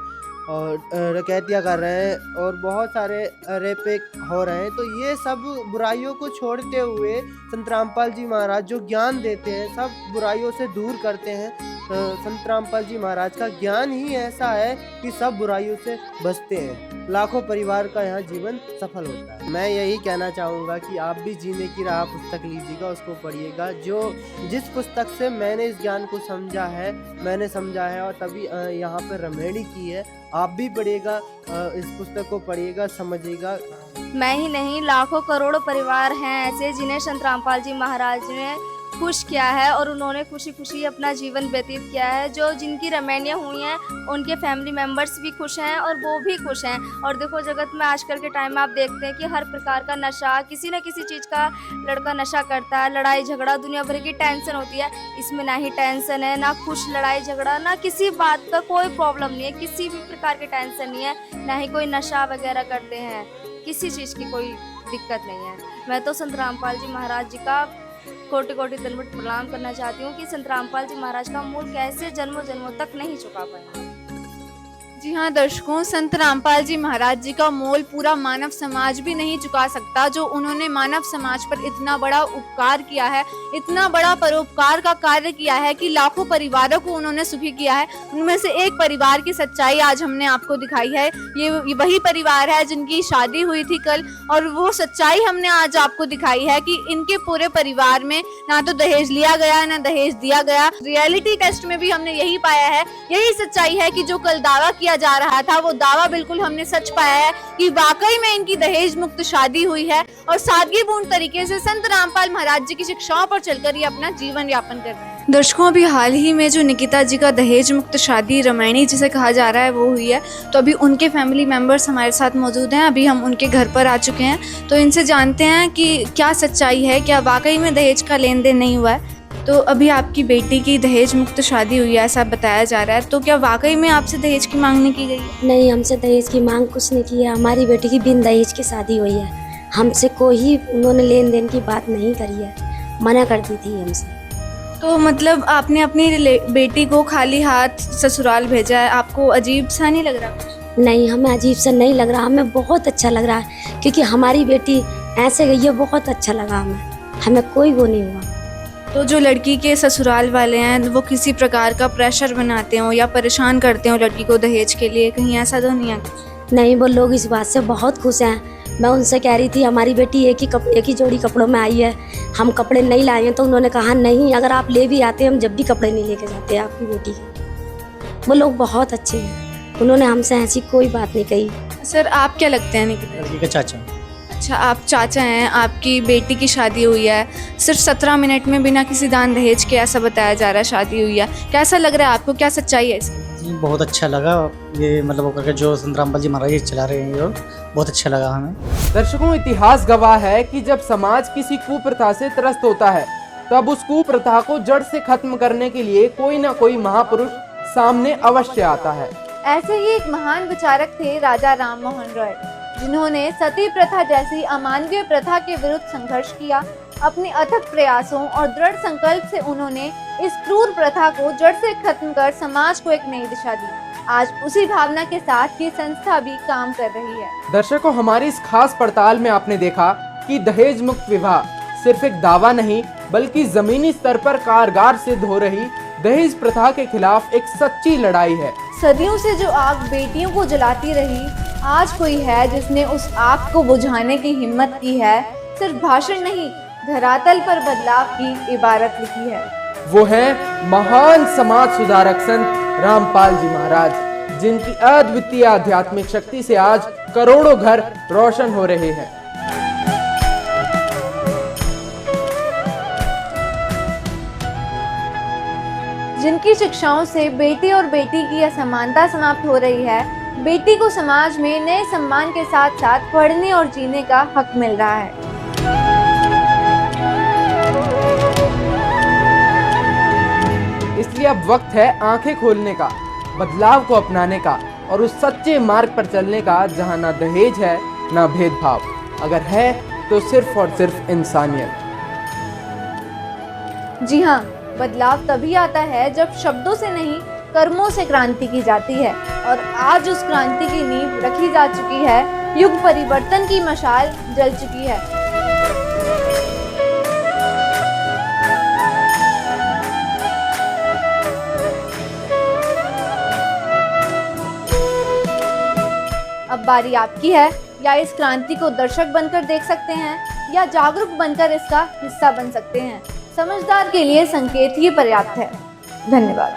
और डकैतियाँ कर रहे हैं और बहुत सारे रेप हो रहे हैं। तो ये सब बुराइयों को छोड़ते हुए संत रामपाल जी महाराज जो ज्ञान देते हैं, सब बुराइयों से दूर करते हैं। संत रामपाल जी महाराज का ज्ञान ही ऐसा है कि सब बुराइयों से बचते हैं। लाखों परिवार का यहाँ जीवन सफल होता है। मैं यही कहना चाहूँगा कि आप भी जीने की राह पुस्तक लीजिएगा, उसको पढ़िएगा। जिस पुस्तक से मैंने इस ज्ञान को समझा है, मैंने समझा है और तभी यहाँ पर रमेणी की है। आप भी पढ़िएगा, इस पुस्तक को पढ़िएगा, समझिएगा। मैं ही नहीं, लाखों करोड़ों परिवार हैं ऐसे जिन्हें संत रामपाल जी महाराज ने खुश किया है और उन्होंने खुशी खुशी अपना जीवन व्यतीत किया है। जो जिनकी रमैनियाँ हुई हैं, उनके फैमिली मेम्बर्स भी खुश हैं और वो भी खुश हैं। और देखो, जगत में आजकल के टाइम में आप देखते हैं कि हर प्रकार का नशा, किसी न किसी चीज़ का लड़का नशा करता है, लड़ाई झगड़ा, दुनिया भर की टेंशन होती है। इसमें ना ही टेंशन है, ना कुछ लड़ाई झगड़ा, ना किसी बात का कोई प्रॉब्लम नहीं है, किसी भी प्रकार की टेंशन नहीं है, ना ही कोई नशा वगैरह करते हैं, किसी चीज़ की कोई दिक्कत नहीं है। मैं तो संत रामपाल जी महाराज जी का कोटि कोटि दंडवत प्रणाम करना चाहती हूँ कि संत रामपाल जी महाराज का मूल कैसे जन्मों जन्मों तक नहीं चुका पाया। जी हाँ दर्शकों, संत रामपाल जी महाराज जी का मोल पूरा मानव समाज भी नहीं चुका सकता। जो उन्होंने मानव समाज पर इतना बड़ा उपकार किया है, इतना बड़ा परोपकार का कार्य किया है कि लाखों परिवारों को उन्होंने सुखी किया है। उनमें से एक परिवार की सच्चाई आज हमने आपको दिखाई है। ये वही परिवार है जिनकी शादी हुई थी कल, और वो सच्चाई हमने आज आपको दिखाई है कि इनके पूरे परिवार में ना तो दहेज लिया गया, ना दहेज दिया गया। रियलिटी टेस्ट में भी हमने यही पाया है, यही सच्चाई है कि जो कल दावा किया जा रहा था, वो दावा बिल्कुल हमने सच पाया है कि वाकई में इनकी दहेज मुक्त शादी हुई है और सादगीपूर्ण तरीके से संत रामपाल महाराज जी की शिक्षाओं पर चलकर ये अपना जीवन यापन कर रहे हैं। दर्शकों, अभी हाल ही में जो निकिता जी का दहेज मुक्त शादी रमैणी जिसे कहा जा रहा है वो हुई है। तो अभी उनके फैमिली मेंबर्स हमारे साथ मौजूद हैं। अभी हम उनके घर पर आ चुके हैं, तो इनसे जानते हैं कि क्या सच्चाई है, क्या वाकई में दहेज का लेन देन नहीं हुआ है। तो अभी आपकी बेटी की दहेज मुक्त शादी हुई है ऐसा बताया जा रहा है, तो क्या वाकई में आपसे दहेज की मांग नहीं की गई है? नहीं, हमसे दहेज की मांग कुछ नहीं की है। हमारी बेटी की बिन दहेज की शादी हुई है। हमसे कोई उन्होंने लेन देन की बात नहीं करी है, मना कर दी थी हमसे। तो मतलब आपने अपनी बेटी को खाली हाथ ससुराल भेजा है, आपको अजीब सा नहीं लग रहा? नहीं, हमें अजीब सा नहीं लग रहा, हमें बहुत अच्छा लग रहा है, क्योंकि हमारी बेटी ऐसे गई है, बहुत अच्छा लगा हमें कोई वो नहीं हुआ। तो जो लड़की के ससुराल वाले हैं वो किसी प्रकार का प्रेशर बनाते हो या परेशान करते हो लड़की को दहेज के लिए, कहीं ऐसा तो नहीं है? नहीं, वो लोग इस बात से बहुत खुश हैं। मैं उनसे कह रही थी हमारी बेटी एक ही जोड़ी कपड़ों में आई है, हम कपड़े नहीं लाए हैं, तो उन्होंने कहा नहीं, अगर आप ले भी आते हम जब भी कपड़े नहीं लेके जाते आपकी बेटी के। वो लोग बहुत अच्छे हैं, उन्होंने हमसे ऐसी कोई बात नहीं कही। सर, आप क्या लगते हैं निकिता? लड़की के चाचा। अच्छा, आप चाचा हैं, आपकी बेटी की शादी हुई है, सिर्फ 17 मिनट में बिना किसी दान दहेज के ऐसा बताया जा रहा है शादी हुई है। कैसा लग रहा है आपको, क्या सच्चाई है इसकी? जी बहुत अच्छा लगा ये, मतलब वो करके जो संत रामपाल जी महाराज चला रहे हैं, ये बहुत अच्छा लगा हमें। दर्शकों, इतिहास गवाह है कि जब समाज किसी कुप्रथा से त्रस्त होता है तब उस कुप्रथा को जड़ से खत्म करने के लिए कोई ना कोई महापुरुष सामने अवश्य आता है। ऐसे ही एक महान विचारक थे राजा राम मोहन रॉय, जिन्होंने सती प्रथा जैसी अमानवीय प्रथा के विरुद्ध संघर्ष किया। अपने अथक प्रयासों और दृढ़ संकल्प से उन्होंने इस क्रूर प्रथा को जड़ से खत्म कर समाज को एक नई दिशा दी। आज उसी भावना के साथ ये संस्था भी काम कर रही है। दर्शकों, हमारी इस खास पड़ताल में आपने देखा कि दहेज मुक्त विवाह सिर्फ एक दावा नहीं बल्कि जमीनी स्तर पर कारगर सिद्ध हो रही दहेज प्रथा के खिलाफ एक सच्ची लड़ाई है। सदियों से जो आग बेटियों को जलाती रही, आज कोई है जिसने उस आग को बुझाने की हिम्मत की है। सिर्फ भाषण नहीं, धरातल पर बदलाव की इबारत लिखी है। वो है महान समाज सुधारक संत रामपाल जी महाराज, जिनकी अद्वितीय आध्यात्मिक शक्ति से आज करोड़ों घर रोशन हो रहे हैं। जिनकी शिक्षाओं से बेटे और बेटी की असमानता समाप्त हो रही है, बेटी को समाज में नए सम्मान के साथ साथ पढ़ने और जीने का हक मिल रहा है। इसलिए अब वक्त है आंखें खोलने का, बदलाव को अपनाने का और उस सच्चे मार्ग पर चलने का जहां ना दहेज है ना भेदभाव, अगर है तो सिर्फ और सिर्फ इंसानियत। जी हाँ, बदलाव तभी आता है जब शब्दों से नहीं कर्मों से क्रांति की जाती है, और आज उस क्रांति की नींव रखी जा चुकी है। युग परिवर्तन की मशाल जल चुकी है। अब बारी आपकी है, या इस क्रांति को दर्शक बनकर देख सकते हैं या जागरूक बनकर इसका हिस्सा बन सकते हैं। समझदार के लिए संकेत ही पर्याप्त है। धन्यवाद।